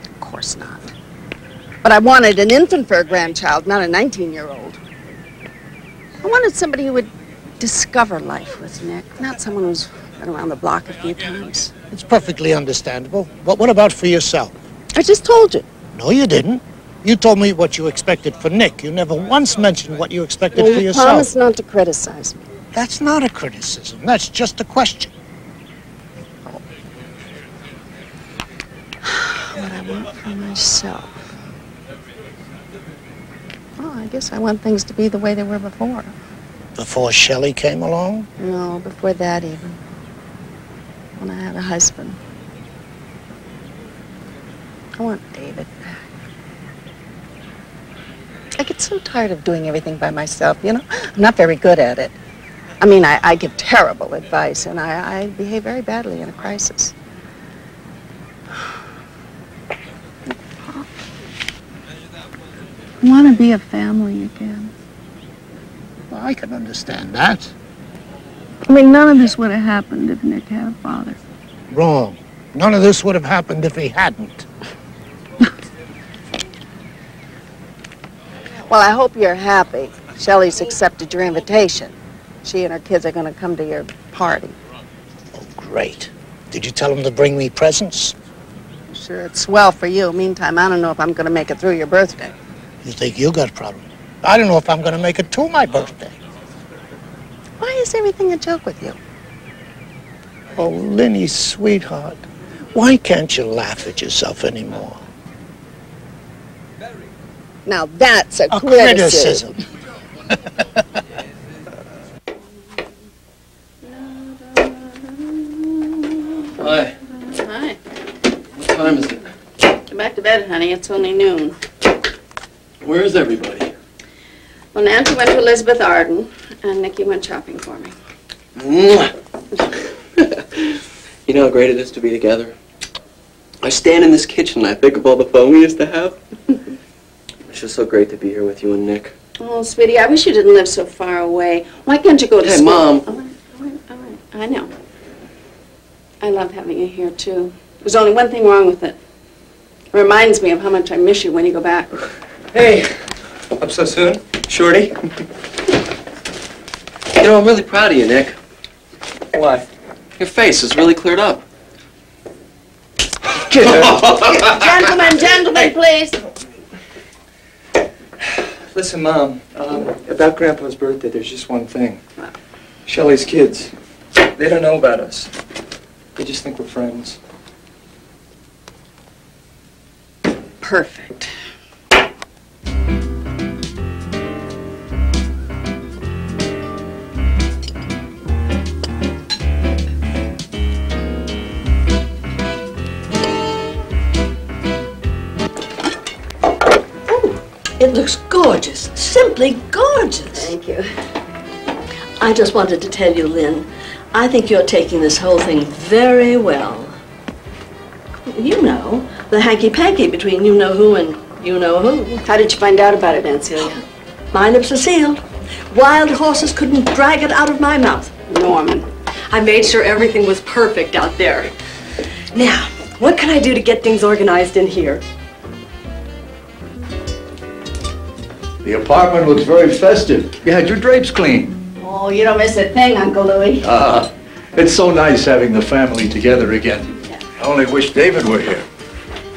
Of course not. But I wanted an infant for a grandchild, not a 19-year-old. I wanted somebody who would discover life with Nick, not someone who's been around the block a few times. It's perfectly understandable. But what about for yourself? I just told you. No, you didn't. You told me what you expected for Nick. You never once mentioned what you expected for You yourself. promised not to criticize me. That's not a criticism. That's just a question. What I want for myself. Well, I guess I want things to be the way they were before. Before Shelley came along? No, before that even. When I had a husband. I want David back. I get so tired of doing everything by myself, you know? I'm not very good at it. I mean, I give terrible advice, and I behave very badly in a crisis. I want to be a family again. Well, I can understand that. I mean, none of this would have happened if Nick had a father. Wrong. None of this would have happened if he hadn't. Well, I hope you're happy. Shelley's accepted your invitation. She and her kids are going to come to your party. Oh, great. Did you tell them to bring me presents? Sure, it's swell for you. Meantime, I don't know if I'm going to make it through your birthday. You think you got a problem? I don't know if I'm going to make it to my birthday. Why is everything a joke with you? Oh, Linny, sweetheart, why can't you laugh at yourself anymore? Now that's a criticism. Hi. Hi. What time is it? Go back to bed, honey. It's only noon. Where is everybody? Well, Nancy went to Elizabeth Arden, and Nikki went shopping for me. You know how great it is to be together? I stand in this kitchen and I think of all the fun we used to have. It's just so great to be here with you and Nick. Oh, sweetie, I wish you didn't live so far away. Why can't you go to Hey, school? Mom. All right. I know. I love having you here, too. There's only one thing wrong with it. It reminds me of how much I miss you when you go back. Hey, up so soon? Shorty? You know, I'm really proud of you, Nick. Why? Your face is really cleared up. Gentlemen, please. Listen, Mom, about Grandpa's birthday, there's just one thing. Shelley's kids, they don't know about us. They just think we're friends. Perfect. It looks gorgeous, simply gorgeous. Thank you. I just wanted to tell you, Lynn, I think you're taking this whole thing very well. You know, the hanky-panky between you-know-who and you-know-who. How did you find out about it, Aunt Celia? My lips are sealed. Wild horses couldn't drag it out of my mouth. Norman. I made sure everything was perfect out there. Now, what can I do to get things organized in here? The apartment looks very festive. You had your drapes cleaned. Oh, you don't miss a thing, Uncle Louie. It's so nice having the family together again. I only wish David were here.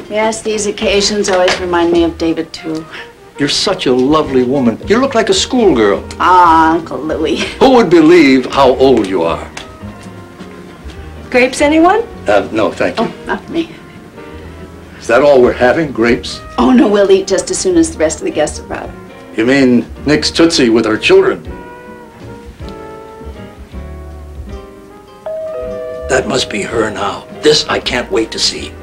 Yes, these occasions always remind me of David, too. You're such a lovely woman. You look like a schoolgirl. Ah, Uncle Louie. Who would believe how old you are? Grapes, anyone? No, thank you. Oh, not me. Is that all we're having, grapes? Oh, no, we'll eat just as soon as the rest of the guests arrive. You mean Nick's Tootsie with our children? That must be her now. This I can't wait to see.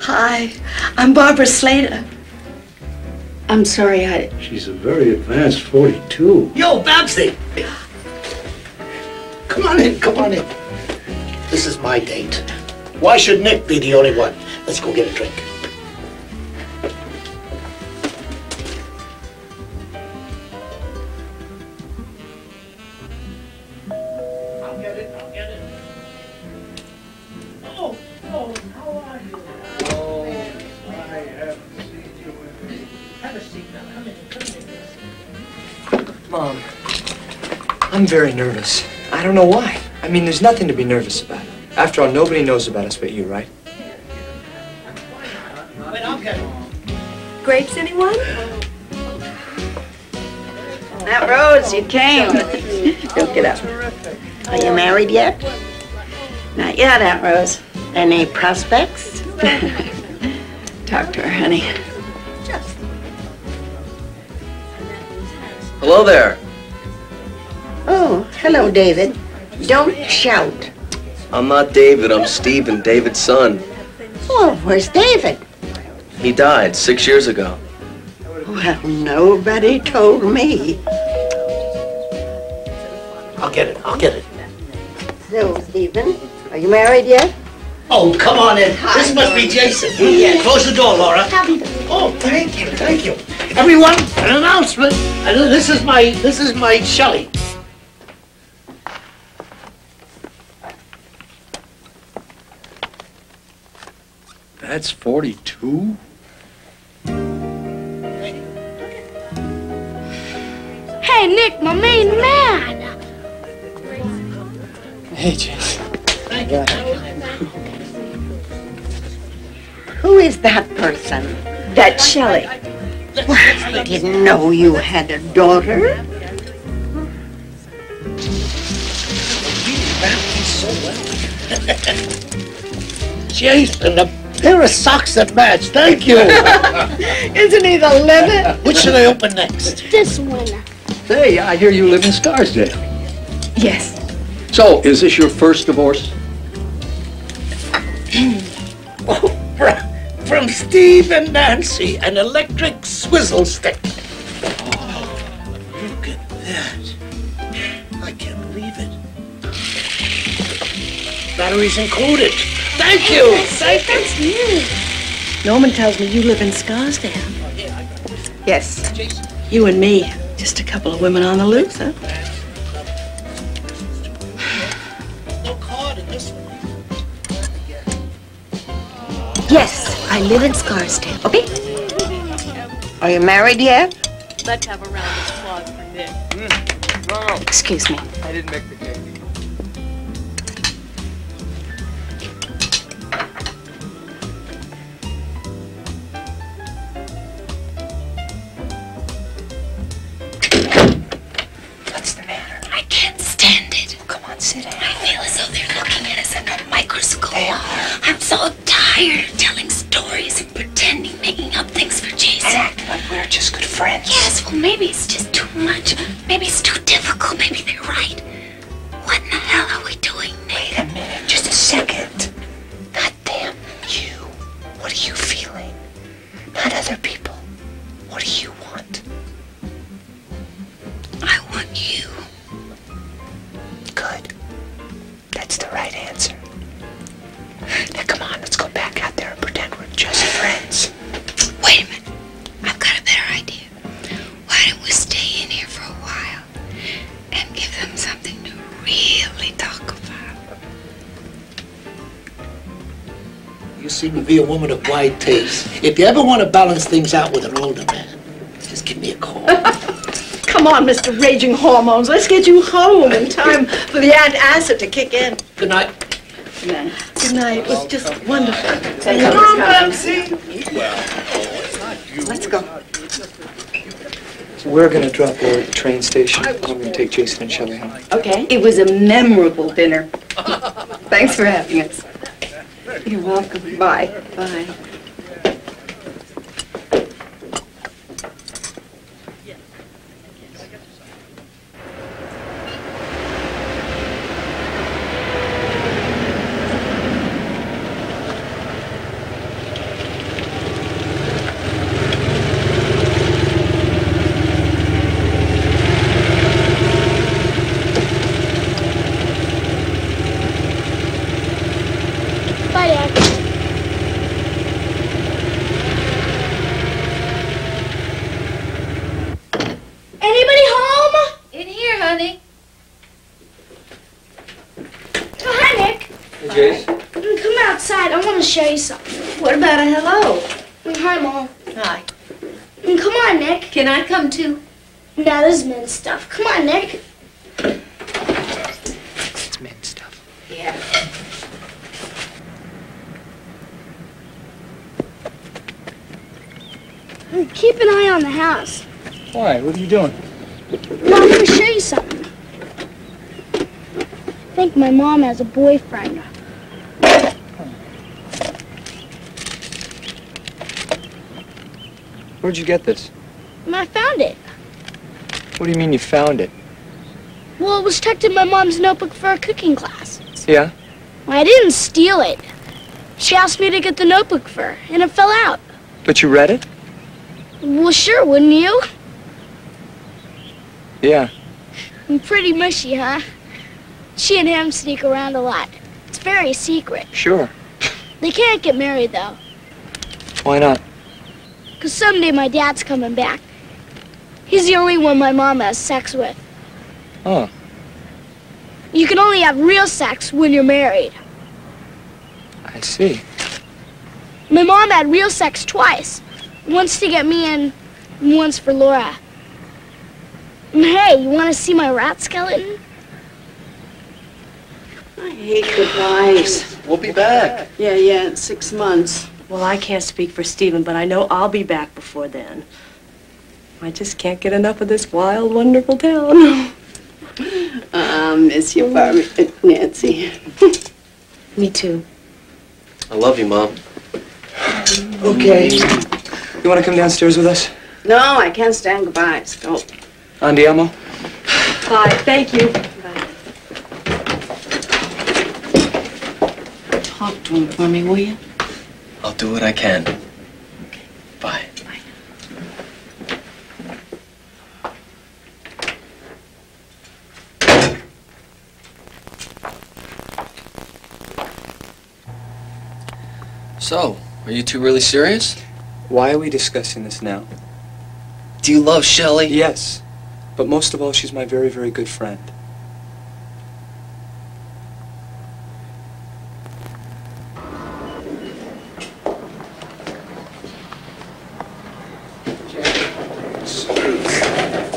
Hi, I'm Barbara Slater. I'm sorry, She's a very advanced 42. Yo, Babsy! Come on in, come on in. This is my date. Why should Nick be the only one? Let's go get a drink. I'll get it. Oh, how are you? Oh, I haven't seen you in... Have a seat now. Come in. Mom, I'm very nervous. I don't know why. I mean, there's nothing to be nervous about. After all, nobody knows about us but you, right? Grapes, anyone? Aunt Rose, you came. Don't get up. Are you married yet? Not yet, Aunt Rose. Any prospects? Talk to her, honey. Hello there. Oh, hello, David. Don't shout. I'm not David, I'm Stephen, David's son. Well, where's David? He died 6 years ago. Well, nobody told me. I'll get it. So, Stephen, are you married yet? Oh, come on in. This must be Jason. Yes. Close the door, Laura. Oh, thank you. Everyone, an announcement. This is my Shelley. That's 42? Hey, Nick, my main man. Hey, Jason. Who is that person? That's Shelley. I didn't know you had a daughter. Jason, a pair of socks that match. Thank you. Isn't he the limit? Which should I open next? This one. Hey, I hear you live in Scarsdale. Yes. So, is this your first divorce? From Steve and Nancy, an electric swizzle stick. Oh, look at that. I can't believe it. Batteries included. Thank you. Thank you. Norman tells me you live in Scarsdale. Yes. You and me. Just a couple of women on the loose, huh? No card in this one. Yes, I live in Scarsdale. Okay? Are you married yet? Let's have a round of applause for Nick. Excuse me. I didn't make the cake. What's the matter? I can't stand it. Come on, sit down. I feel as though they're looking at us under a microscope. They are. I'm so tired of telling stories and pretending, making up things for Jason. And acting like we're just good friends. Yes, well, maybe it's just too much. Maybe it's too difficult. Maybe they're right. What in the hell are we doing, Nick? Wait a minute, just a second. Not them, you. What are you feeling? Not other people. What do you want? I want you. Good. That's the right answer. Now come on, let's go back out there and pretend we're just friends. Wait a minute. I've got a better idea. Why don't we stay in here for a while and give them something to really talk about? You seem to be a woman of wide taste. If you ever want to balance things out with an older man, just give me a call. Come on, Mr. Raging Hormones. Let's get you home in time for the acid to kick in. Good night. Good night. Good night. It was just wonderful. Come on, Bubsy. Let's go. So we're gonna drop her at the train station. I'm gonna take Jason and Shelley home. Okay. It was a memorable dinner. Thanks for having us. You're welcome. Bye. Bye. Bye, Dad. Anybody home? In here, honey. Oh, hi, Nick. Hey, Jace. Come outside. I want to show you something. What about a hello? Hi, Mom. Hi. Come on, Nick. Can I come too? No, this is men's stuff. Come on, Nick. It's men's stuff. Yeah. Keep an eye on the house. Why? What are you doing? Mom, I'm going to show you something. I think my mom has a boyfriend. Where'd you get this? And I found it. What do you mean you found it? Well, it was tucked in my mom's notebook for a cooking class. Yeah? Well, I didn't steal it. She asked me to get the notebook for her, and it fell out. But you read it? Well, sure, wouldn't you? Yeah. I'm pretty mushy, huh? She and him sneak around a lot. It's very secret. Sure. They can't get married, though. Why not? Because someday my dad's coming back. He's the only one my mom has sex with. Oh. You can only have real sex when you're married. I see. My mom had real sex twice. Once to get me in, and once for Laura. And hey, you want to see my rat skeleton? I hate goodbyes. We'll be back. Yeah, in 6 months. Well, I can't speak for Stephen, but I know I'll be back before then. I just can't get enough of this wild, wonderful town. Miss you, Barbie. Nancy. Me too. I love you, Mom. Okay. You want to come downstairs with us? No, I can't stand goodbyes. Go. Andiamo? Bye, thank you. Talk to him for me, will you? I'll do what I can. Bye. So, are you two really serious? Why are we discussing this now? Do you love Shelley? Yes. But most of all, she's my very, very good friend.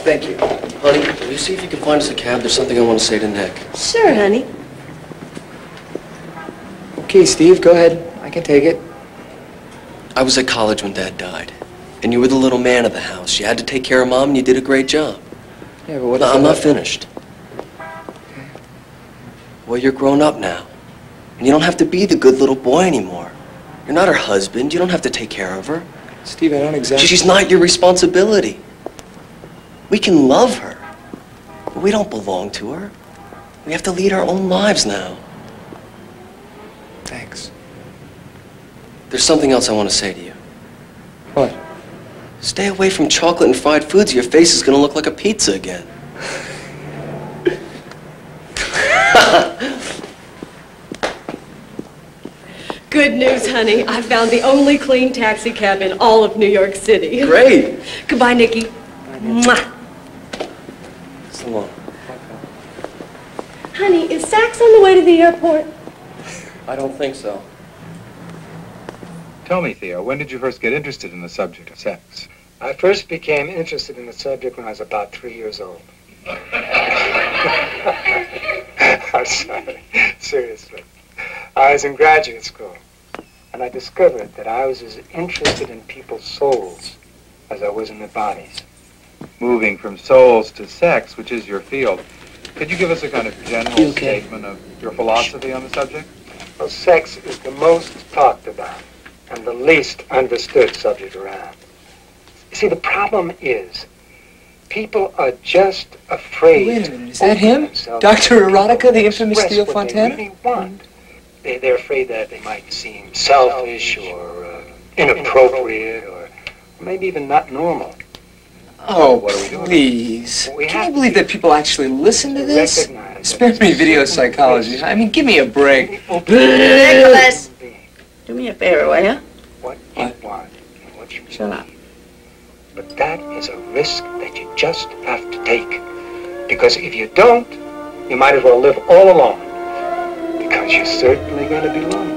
Thank you. Honey, will you see if you can find us a cab? There's something I want to say to Nick. Sure, honey. Okay, Steve, go ahead. I can take it. I was at college when Dad died. And you were the little man of the house. You had to take care of Mom, and you did a great job. Yeah, but what No, if I'm not finished. Well, you're grown up now. And you don't have to be the good little boy anymore. You're not her husband. You don't have to take care of her. Steve, I don't exactly... She's not your responsibility. We can love her, but we don't belong to her. We have to lead our own lives now. Thanks. There's something else I want to say to you. What? Stay away from chocolate and fried foods. Your face is going to look like a pizza again. Good news, honey. I found the only clean taxi cab in all of New York City. Great. Goodbye, Nikki. Mwah. So long. Honey, is Sax on the way to the airport? I don't think so. Tell me, Theo, when did you first get interested in the subject of sex? I first became interested in the subject when I was about 3 years old. I'm sorry. Seriously. I was in graduate school, and I discovered that I was as interested in people's souls as I was in their bodies. Moving from souls to sex, which is your field, could you give us a kind of general statement of your philosophy on the subject? Well, sex is the most talked about and the least understood subject around. See, the problem is, people are just afraid. Wait a minute, is that him? Dr. Erotica, the infamous Theo Fontana? They really want. They're afraid that they might seem selfish or inappropriate or maybe even not normal. Oh, what are we doing? Please. Can you believe that people actually listen to this? Spare me video psychology. I mean, give me a break. Nicholas! Do me a favor, will you? What you want and what you Shut up. But that is a risk that you just have to take. Because if you don't, you might as well live all alone. Because you're certainly going to be lonely.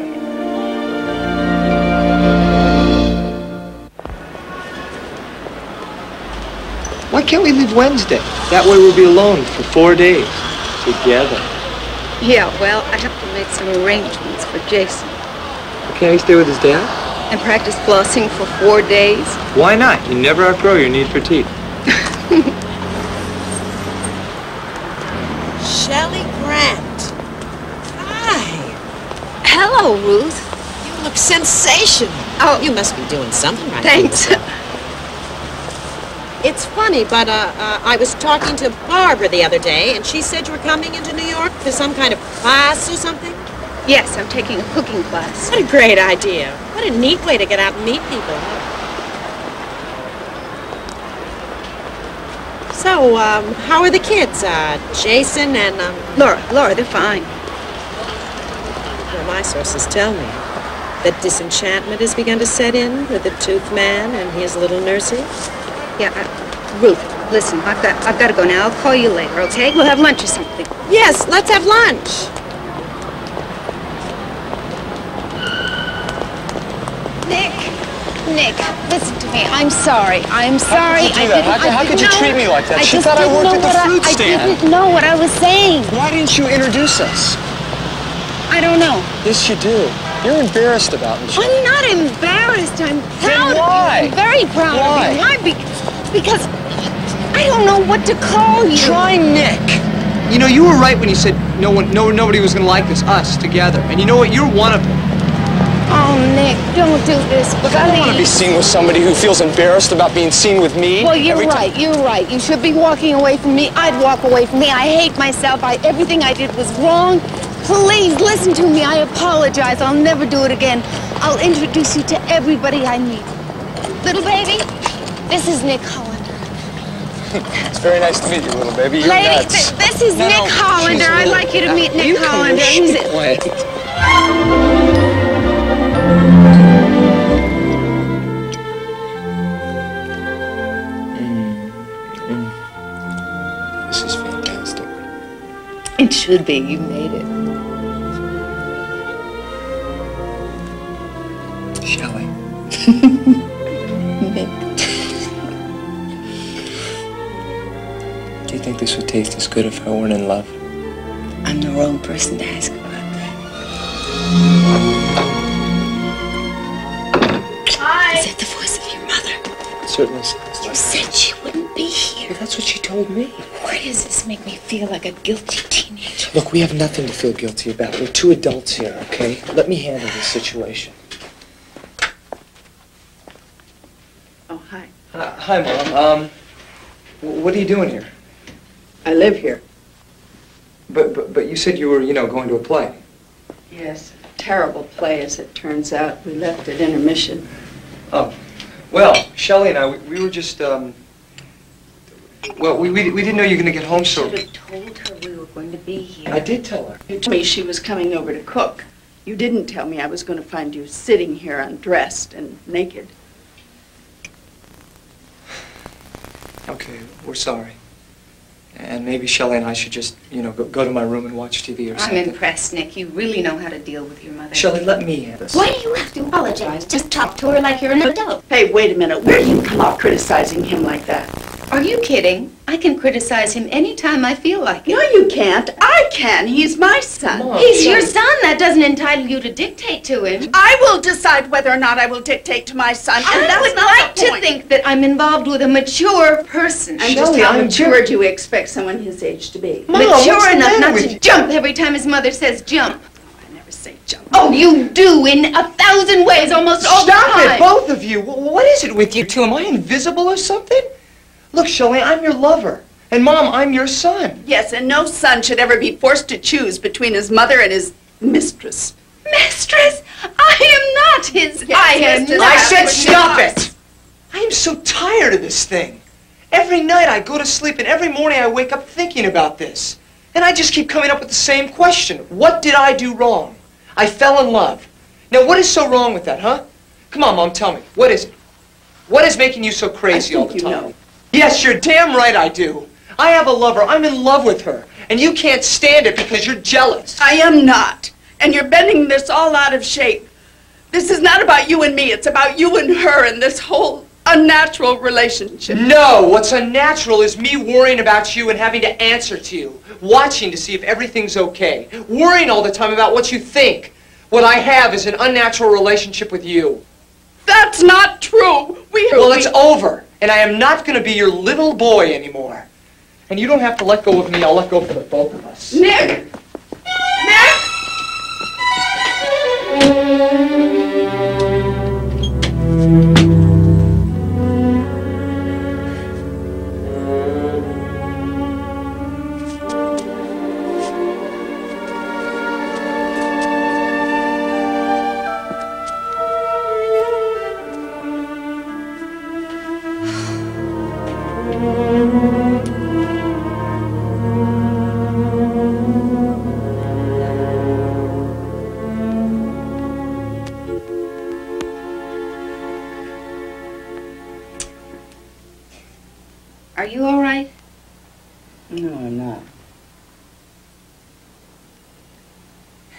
Why can't we leave Wednesday? That way we'll be alone for 4 days. Together. Yeah, well, I have to make some arrangements for Jason. Can't he stay with his dad? And practice flossing for 4 days? Why not? You never outgrow your need for teeth. Shelley Grant. Hi. Hello, Ruth. You look sensational. Oh. You must be doing something right. Thanks. It's funny, but I was talking to Barbara the other day, and she said you were coming into New York for some kind of class or something? Yes, I'm taking a cooking class. What a great idea. What a neat way to get out and meet people. So, how are the kids? Jason and, Laura, they're fine. Well, my sources tell me that disenchantment has begun to set in with the tooth man and his little nursie. Yeah, Ruth, listen, I've got to go now. I'll call you later, okay? We'll have lunch or something. Yes, let's have lunch. Nick, listen to me. I'm sorry. I'm sorry. How could you treat me like that? She thought I worked at the fruit stand. I didn't know what I was saying. Why didn't you introduce us? I don't know. Yes, you do. You're embarrassed about me. I'm not embarrassed. I'm proud of you. I'm very proud of you. Why? Because I don't know what to call you. Try Nick. You know, you were right when you said nobody was going to like us together. And you know what? You're one of them. Oh, Nick, don't do this. Look, I don't want to be seen with somebody who feels embarrassed about being seen with me. Well, you're right. You're right. You should be walking away from me. I'd walk away from me. I hate myself. Everything I did was wrong. Please, listen to me. I apologize. I'll never do it again. I'll introduce you to everybody I meet. Little baby, this is Nick Hollander. It's very nice to meet you, little baby. You're Lady, nuts. this is Nick Hollander. I'd like you to meet Nick Hollander. He's This is fantastic. It should be. You made it. Shelley. Nick. Do you think this would taste as good if I weren't in love? I'm the wrong person to ask about that. Hi. Is that the voice of your mother? It certainly sounds You like said she wouldn't be here. Well, that's what she told me. Why does this make me feel like a guilty teenager? Look, we have nothing to feel guilty about. We're two adults here, okay? Let me handle this situation. Oh, hi. Hi, Mom. What are you doing here? I live here. But you said you were, going to a play. Yes, a terrible play, as it turns out. We left at intermission. Oh. Well, Shelley and I, we were just, well, we didn't know you were going to get home so... You should have told her we were going to be here. I did tell her. You told me she was coming over to cook. You didn't tell me I was going to find you sitting here undressed and naked. Okay, we're sorry. And maybe Shelley and I should just, go to my room and watch TV or I'm something. impressed, Nick. You really know how to deal with your mother. Shelley, let me handle this. Why do you have to apologize? Just talk to her like you're an adult. Hey, wait a minute. Where do you come out criticizing him like that? Are you kidding? I can criticize him anytime I feel like it. No, you can't. I can. He's my son. Mom, He's your son. That doesn't entitle you to dictate to him. I will decide whether or not I will dictate to my son. I would like to think that I'm involved with a mature person. And just how mature do you expect someone his age to be? Mom, mature what's the enough matter not with to you? jump every time his mother says jump. I never say jump. Oh, you do in 1,000 ways, almost all the Stop time. it, both of you. What is it with you two? Am I invisible or something? Look, Shelley, I'm your lover. And Mom, I'm your son. Yes, and no son should ever be forced to choose between his mother and his mistress. Mistress, I am not his. Yes, I am mistress. not. I said what stop you it! I am so tired of this thing. Every night I go to sleep and every morning I wake up thinking about this. And I just keep coming up with the same question. What did I do wrong? I fell in love. Now what is so wrong with that, huh? Come on, Mom, tell me. What is it? What is making you so crazy all the time? know. Yes, you're damn right I do. I have a lover. I'm in love with her. And you can't stand it because you're jealous. I am not. And you're bending this all out of shape. This is not about you and me. It's about you and her and this whole unnatural relationship. No, what's unnatural is me worrying about you and having to answer to you. Watching to see if everything's okay. Worrying all the time about what you think. What I have is an unnatural relationship with you. That's not true. Well, it's over. And I am not going to be your little boy anymore. And you don't have to let go of me. I'll let go for the both of us. Nick! Nick! Are you all right? No, I'm not.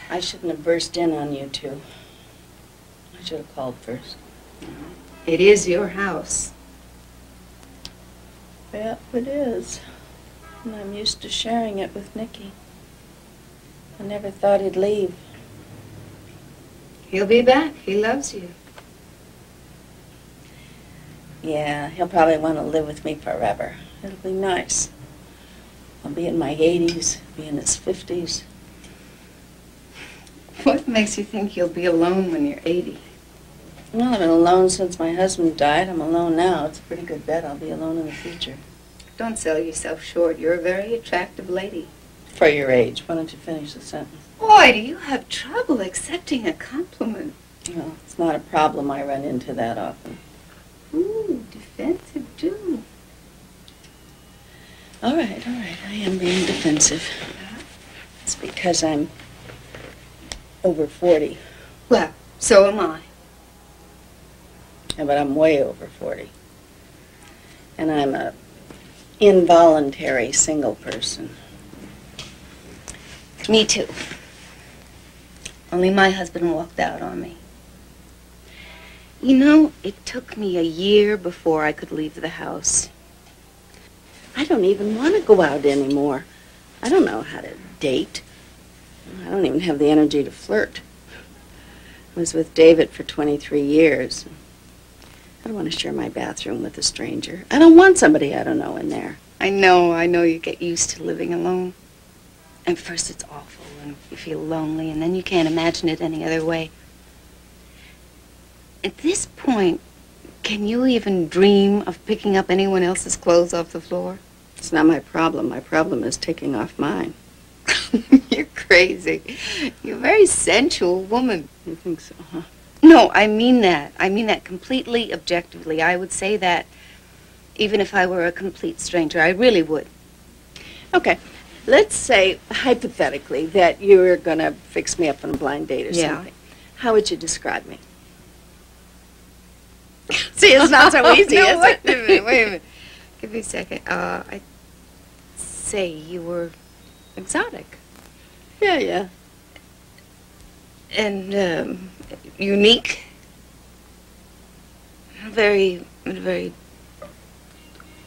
I shouldn't have burst in on you two. I should have called first. It is your house. Yeah, it is. And I'm used to sharing it with Nicky. I never thought he'd leave. He'll be back. He loves you. Yeah, he'll probably want to live with me forever. It'll be nice. I'll be in my 80s, be in his 50s. What makes you think you'll be alone when you're 80? Well, I've been alone since my husband died. I'm alone now. It's a pretty good bet I'll be alone in the future. Don't sell yourself short. You're a very attractive lady. For your age. Why don't you finish the sentence? Boy, do you have trouble accepting a compliment. Well, it's not a problem. I run into that often. Ooh, defensive, too. All right. I am being defensive. It's because I'm over 40. Well, so am I. Yeah, but I'm way over 40. And I'm a involuntary single person. Me too. Only my husband walked out on me. You know, it took me a year before I could leave the house. I don't even want to go out anymore. I don't know how to date. I don't even have the energy to flirt. I was with David for 23 years. I don't want to share my bathroom with a stranger. I don't want somebody I don't know in there. I know you get used to living alone. At first it's awful and you feel lonely, and then you can't imagine it any other way. At this point, can you even dream of picking up anyone else's clothes off the floor? It's not my problem. My problem is taking off mine. You're crazy. You're a very sensual woman. You think so, huh? No, I mean that. I mean that completely objectively. I would say that even if I were a complete stranger. I really would. Okay. Let's say, hypothetically, that you were going to fix me up on a blind date or something. How would you describe me? See, it's not so easy, no, is wait it? a minute. Give me a second. I'd say you were exotic. Yeah. And unique. Very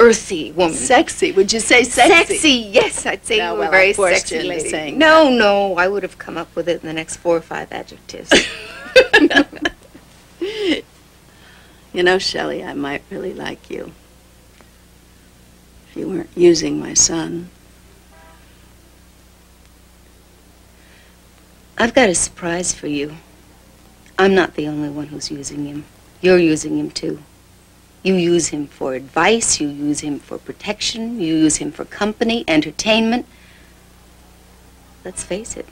earthy woman. Sexy. Would you say sexy? Sexy, yes. I'd say you were a very sexy lady. Saying no. I would have come up with it in the next 4 or 5 adjectives. You know, Shelley, I might really like you. If you weren't using my son. I've got a surprise for you. I'm not the only one who's using him. You're using him, too. You use him for advice, you use him for protection, you use him for company, entertainment. Let's face it,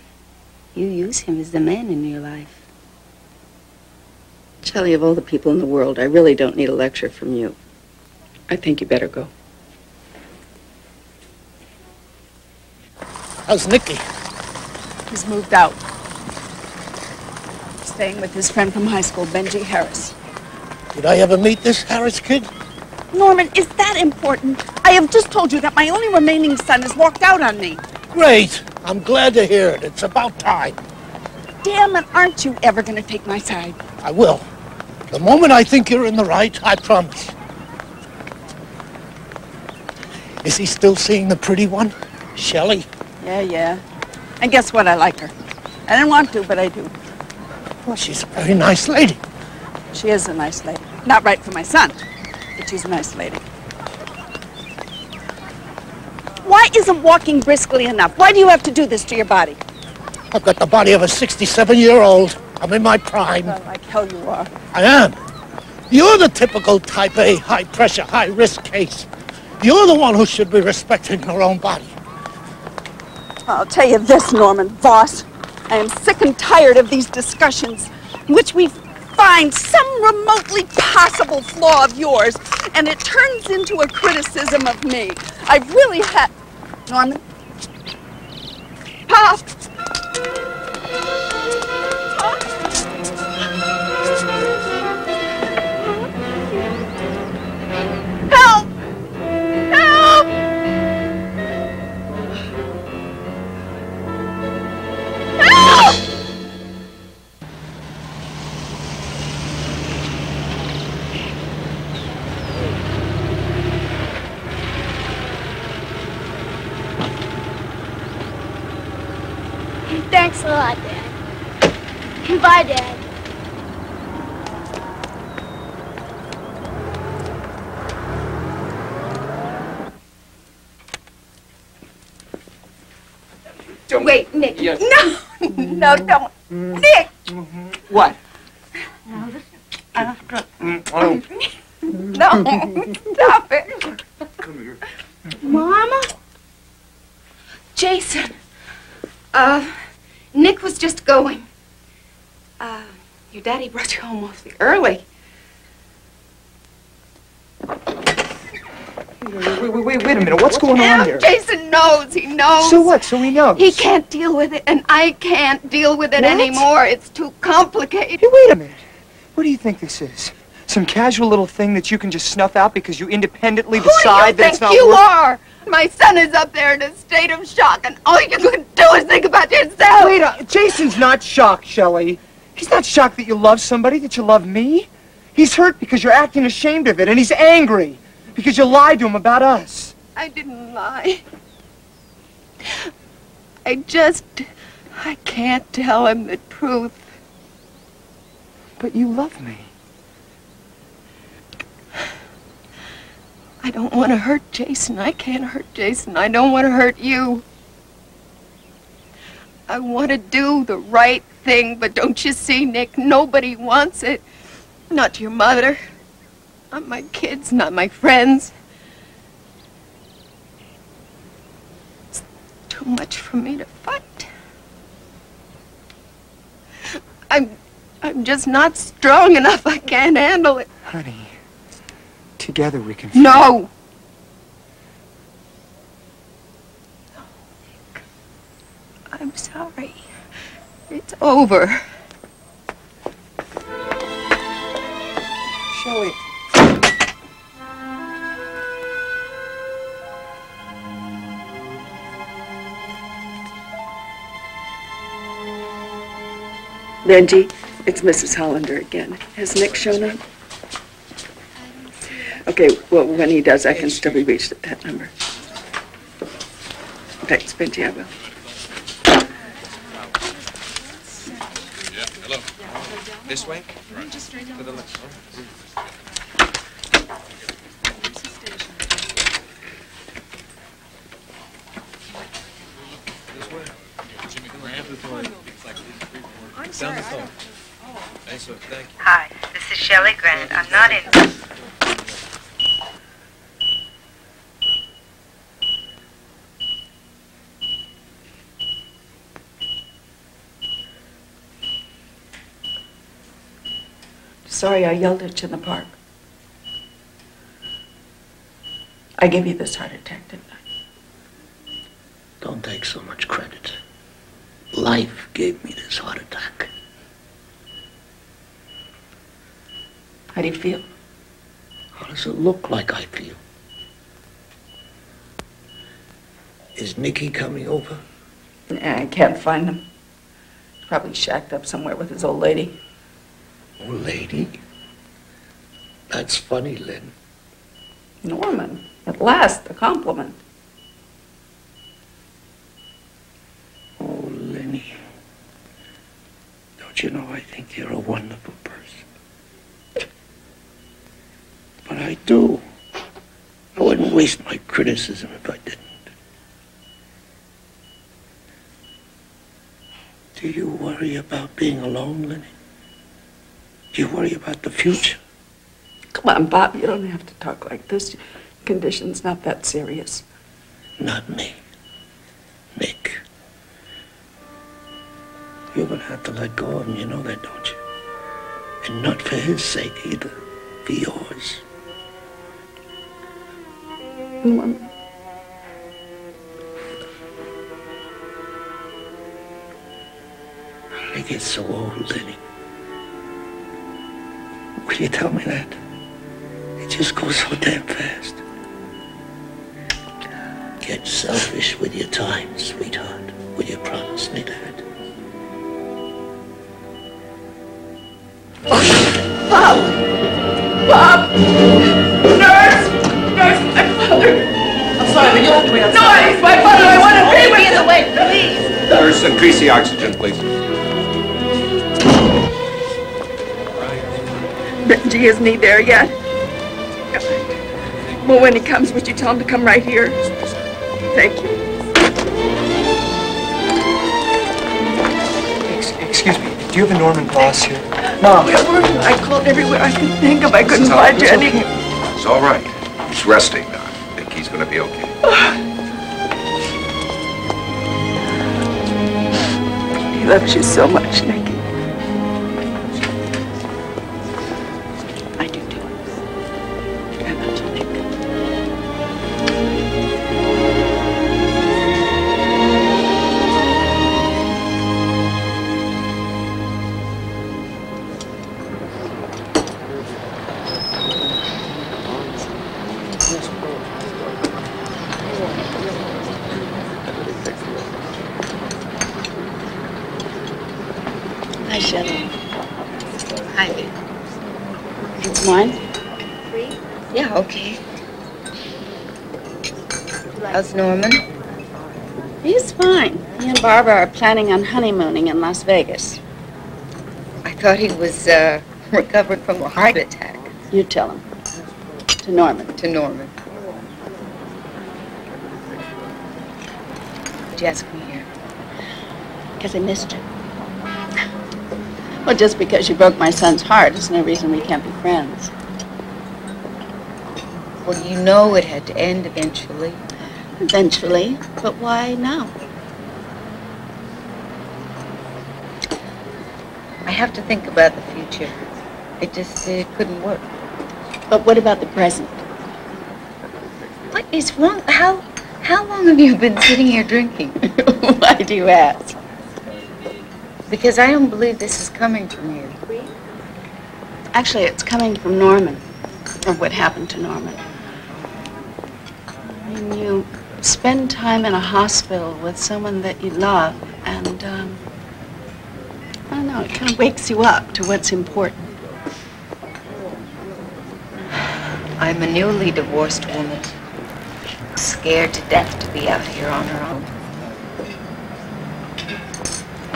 you use him as the man in your life. Shelley, of all the people in the world, I really don't need a lecture from you. I think you better go. How's Nicky? He's moved out. Staying with his friend from high school, Benji Harris. Did I ever meet this Harris kid? Norman, is that important? I have just told you that my only remaining son has walked out on me. Great. I'm glad to hear it. It's about time. Damn it, aren't you ever going to take my side? I will. The moment I think you're in the right, I promise. Is he still seeing the pretty one? Shelley? Yeah. And guess what? I like her. I didn't want to, but I do. Well, she's a very nice lady. She is a nice lady. Not right for my son, but she's a nice lady. Why isn't walking briskly enough? Why do you have to do this to your body? I've got the body of a 67-year-old. I'm in my prime. Well, like hell you are. I am. You're the typical type A, high-pressure, high-risk case. You're the one who should be respecting your own body. I'll tell you this, Norman Voss. I am sick and tired of these discussions in which we find some remotely possible flaw of yours, and it turns into a criticism of me. I've really had... Norman? Pop! Help! Help! Help! Thanks a lot, Dad. Bye, Dad. Wait, Nick. Yes. No, don't. Nick! What? No, listen. Mm, No, stop it. Come here. Mama? Jason. Nick was just going. Your daddy brought you home awfully early. Wait a minute. What's going on here? Jason knows. He knows. So what? So he knows. He can't deal with it, and I can't deal with it What? anymore. It's too complicated. Hey, wait a minute. What do you think this is? Some casual little thing that you can just snuff out because you independently decide that it's not Who do you think you worth... are? My son is up there in a state of shock, and all you can do is think about yourself. Wait, Jason's not shocked, Shelley. He's not shocked that you love somebody, that you love me. He's hurt because you're acting ashamed of it, and he's angry because you lied to him about us. I didn't lie. I can't tell him the truth. But you love me. I don't want to hurt Jason. I can't hurt Jason. I don't want to hurt you. I want to do the right thing, but don't you see, Nick? Nobody wants it. Not your mother. Not my kids. Not my friends. It's too much for me to fight. I'm just not strong enough. I can't handle it. Honey, together we can... No! I'm sorry. It's over. Shelley. Benji, it's Mrs. Hollander again. Has Nick shown up? Okay, well, when he does, I can still be reached at that number. Thanks, Benji, I will. Yeah, hello. This way? Right. To the left. This way? Jimmy Graham? I'm sorry. Thank you. Hi, this is Shelley Grant. I'm not in... Sorry I yelled at you in the park. I gave you this heart attack, didn't I? Don't take so much credit. Life gave me this heart attack. How do you feel? How does it look like I feel? Is Nicky coming over? Yeah, I can't find him. He's probably shacked up somewhere with his old lady. Old lady? That's funny, Lynn. Norman, at last, a compliment. Oh, Lenny. Don't you know I think you're a wonderful person? But I do. I wouldn't waste my criticism if I didn't. Do you worry about being alone, Lenny? Do you worry about the future? Come on, Bob, you don't have to talk like this. Condition's not that serious. Not me. Nick. You're gonna have to let go of him, you know that, don't you? And not for his sake either. For yours. Norman. I get so old, Lenny. Will you tell me that? It just goes so damn fast. Get selfish with your time, sweetheart. Will you promise me that? Bob! Bob! Nurse! Nurse, my father! I'm sorry, but you'll have to wait outside. No, he's my father! I want to be with him! Away, please! Nurse, increase the oxygen, please. Benji, isn't he there yet? Well, when he comes, would you tell him to come right here? Thank you. Excuse me, do you have a Norman boss here? Mom! I called everywhere I could think of. I couldn't find you any. He's all right. He's resting now. I think he's going to be okay. He loves you so much, Nicky. you, Nick. Hi, Shelley. Hi. It's mine? Yeah, okay. How's Norman? He's fine. He and Barbara are planning on honeymooning in Las Vegas. I thought he was recovering from a heart attack. You tell him. To Norman. To Norman. Did you ask me here? Because I missed you. Well, just because you broke my son's heart is no reason we can't be friends. Well, you know it had to end eventually. Eventually? But why now? I have to think about the future. It couldn't work. But what about the present? What is wrong? How long have you been sitting here drinking? Why do you ask? Because I don't believe this is coming from you. Actually, it's coming from Norman, or what happened to Norman. I mean, you spend time in a hospital with someone that you love, and, I don't know, it kind of wakes you up to what's important. I'm a newly divorced woman, scared to death to be out here on her own.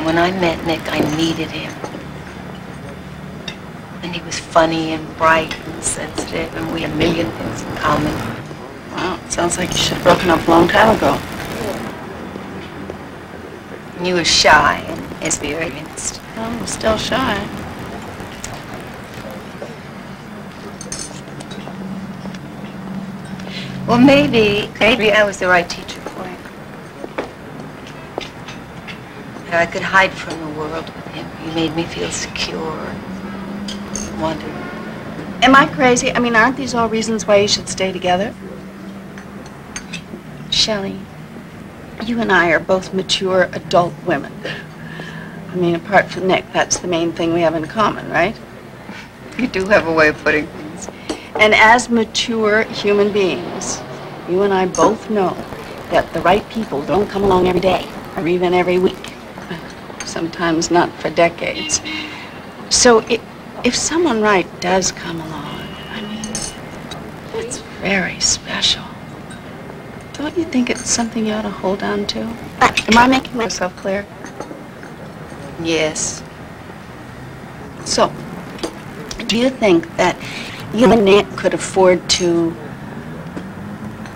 When I met Nick, I needed him. And he was funny and bright and sensitive, and we had a million things in common. Wow, it sounds like you should have broken up a long time ago. And you were shy and experienced. Well, I'm still shy. Well, maybe I was the right teacher for him. That I could hide from the world with him. He made me feel secure and wanted. Am I crazy? I mean, aren't these all reasons why you should stay together? Shelley, you and I are both mature adult women. I mean, apart from Nick, that's the main thing we have in common, right? You do have a way of putting things. And as mature human beings, you and I both know that the right people don't come along every day, or even every week. Sometimes not for decades. So if someone right does come along, I mean, it's very special. Don't you think it's something you ought to hold on to? Am I making myself clear? Yes. So, do you think that you and Nick could afford to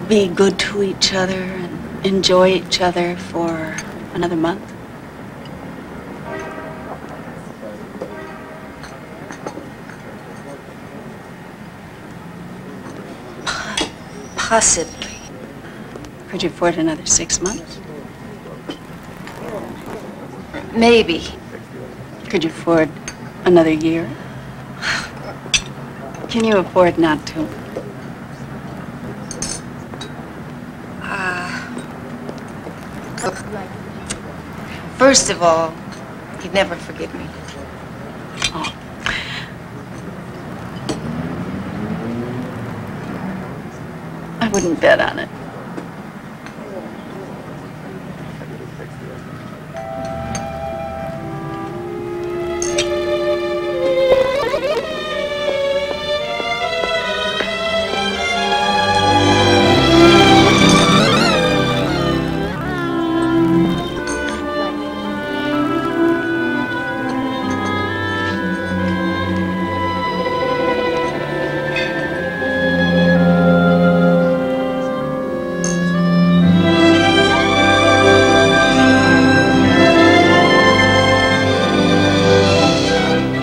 be good to each other and enjoy each other for another month? Possibly. Could you afford another 6 months? Maybe. Could you afford another year? Can you afford not to? First of all, he'd never forgive me. Oh. I wouldn't bet on it.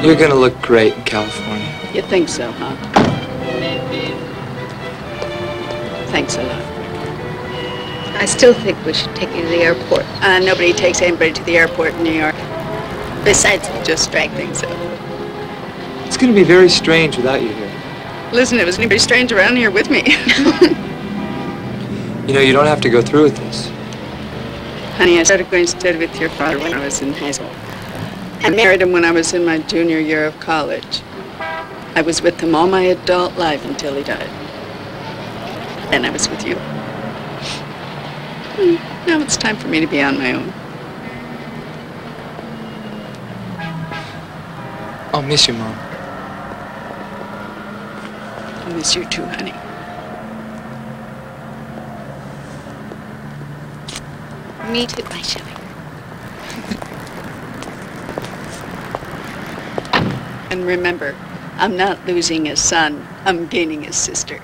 You're gonna look great in California. You think so, huh? Thanks a lot. I still think we should take you to the airport. Nobody takes anybody to the airport in New York. Besides, just drag things up. It's gonna be very strange without you here. Listen, if there's anybody strange around here with me. You know, you don't have to go through with this. Honey, I started going to study with your father when I was in high school. I married him when I was in my junior year of college. I was with him all my adult life until he died. Then I was with you. Now it's time for me to be on my own. I'll miss you, Mom. I miss you too, honey. Me too, my Shelley. And remember, I'm not losing a son, I'm gaining a sister.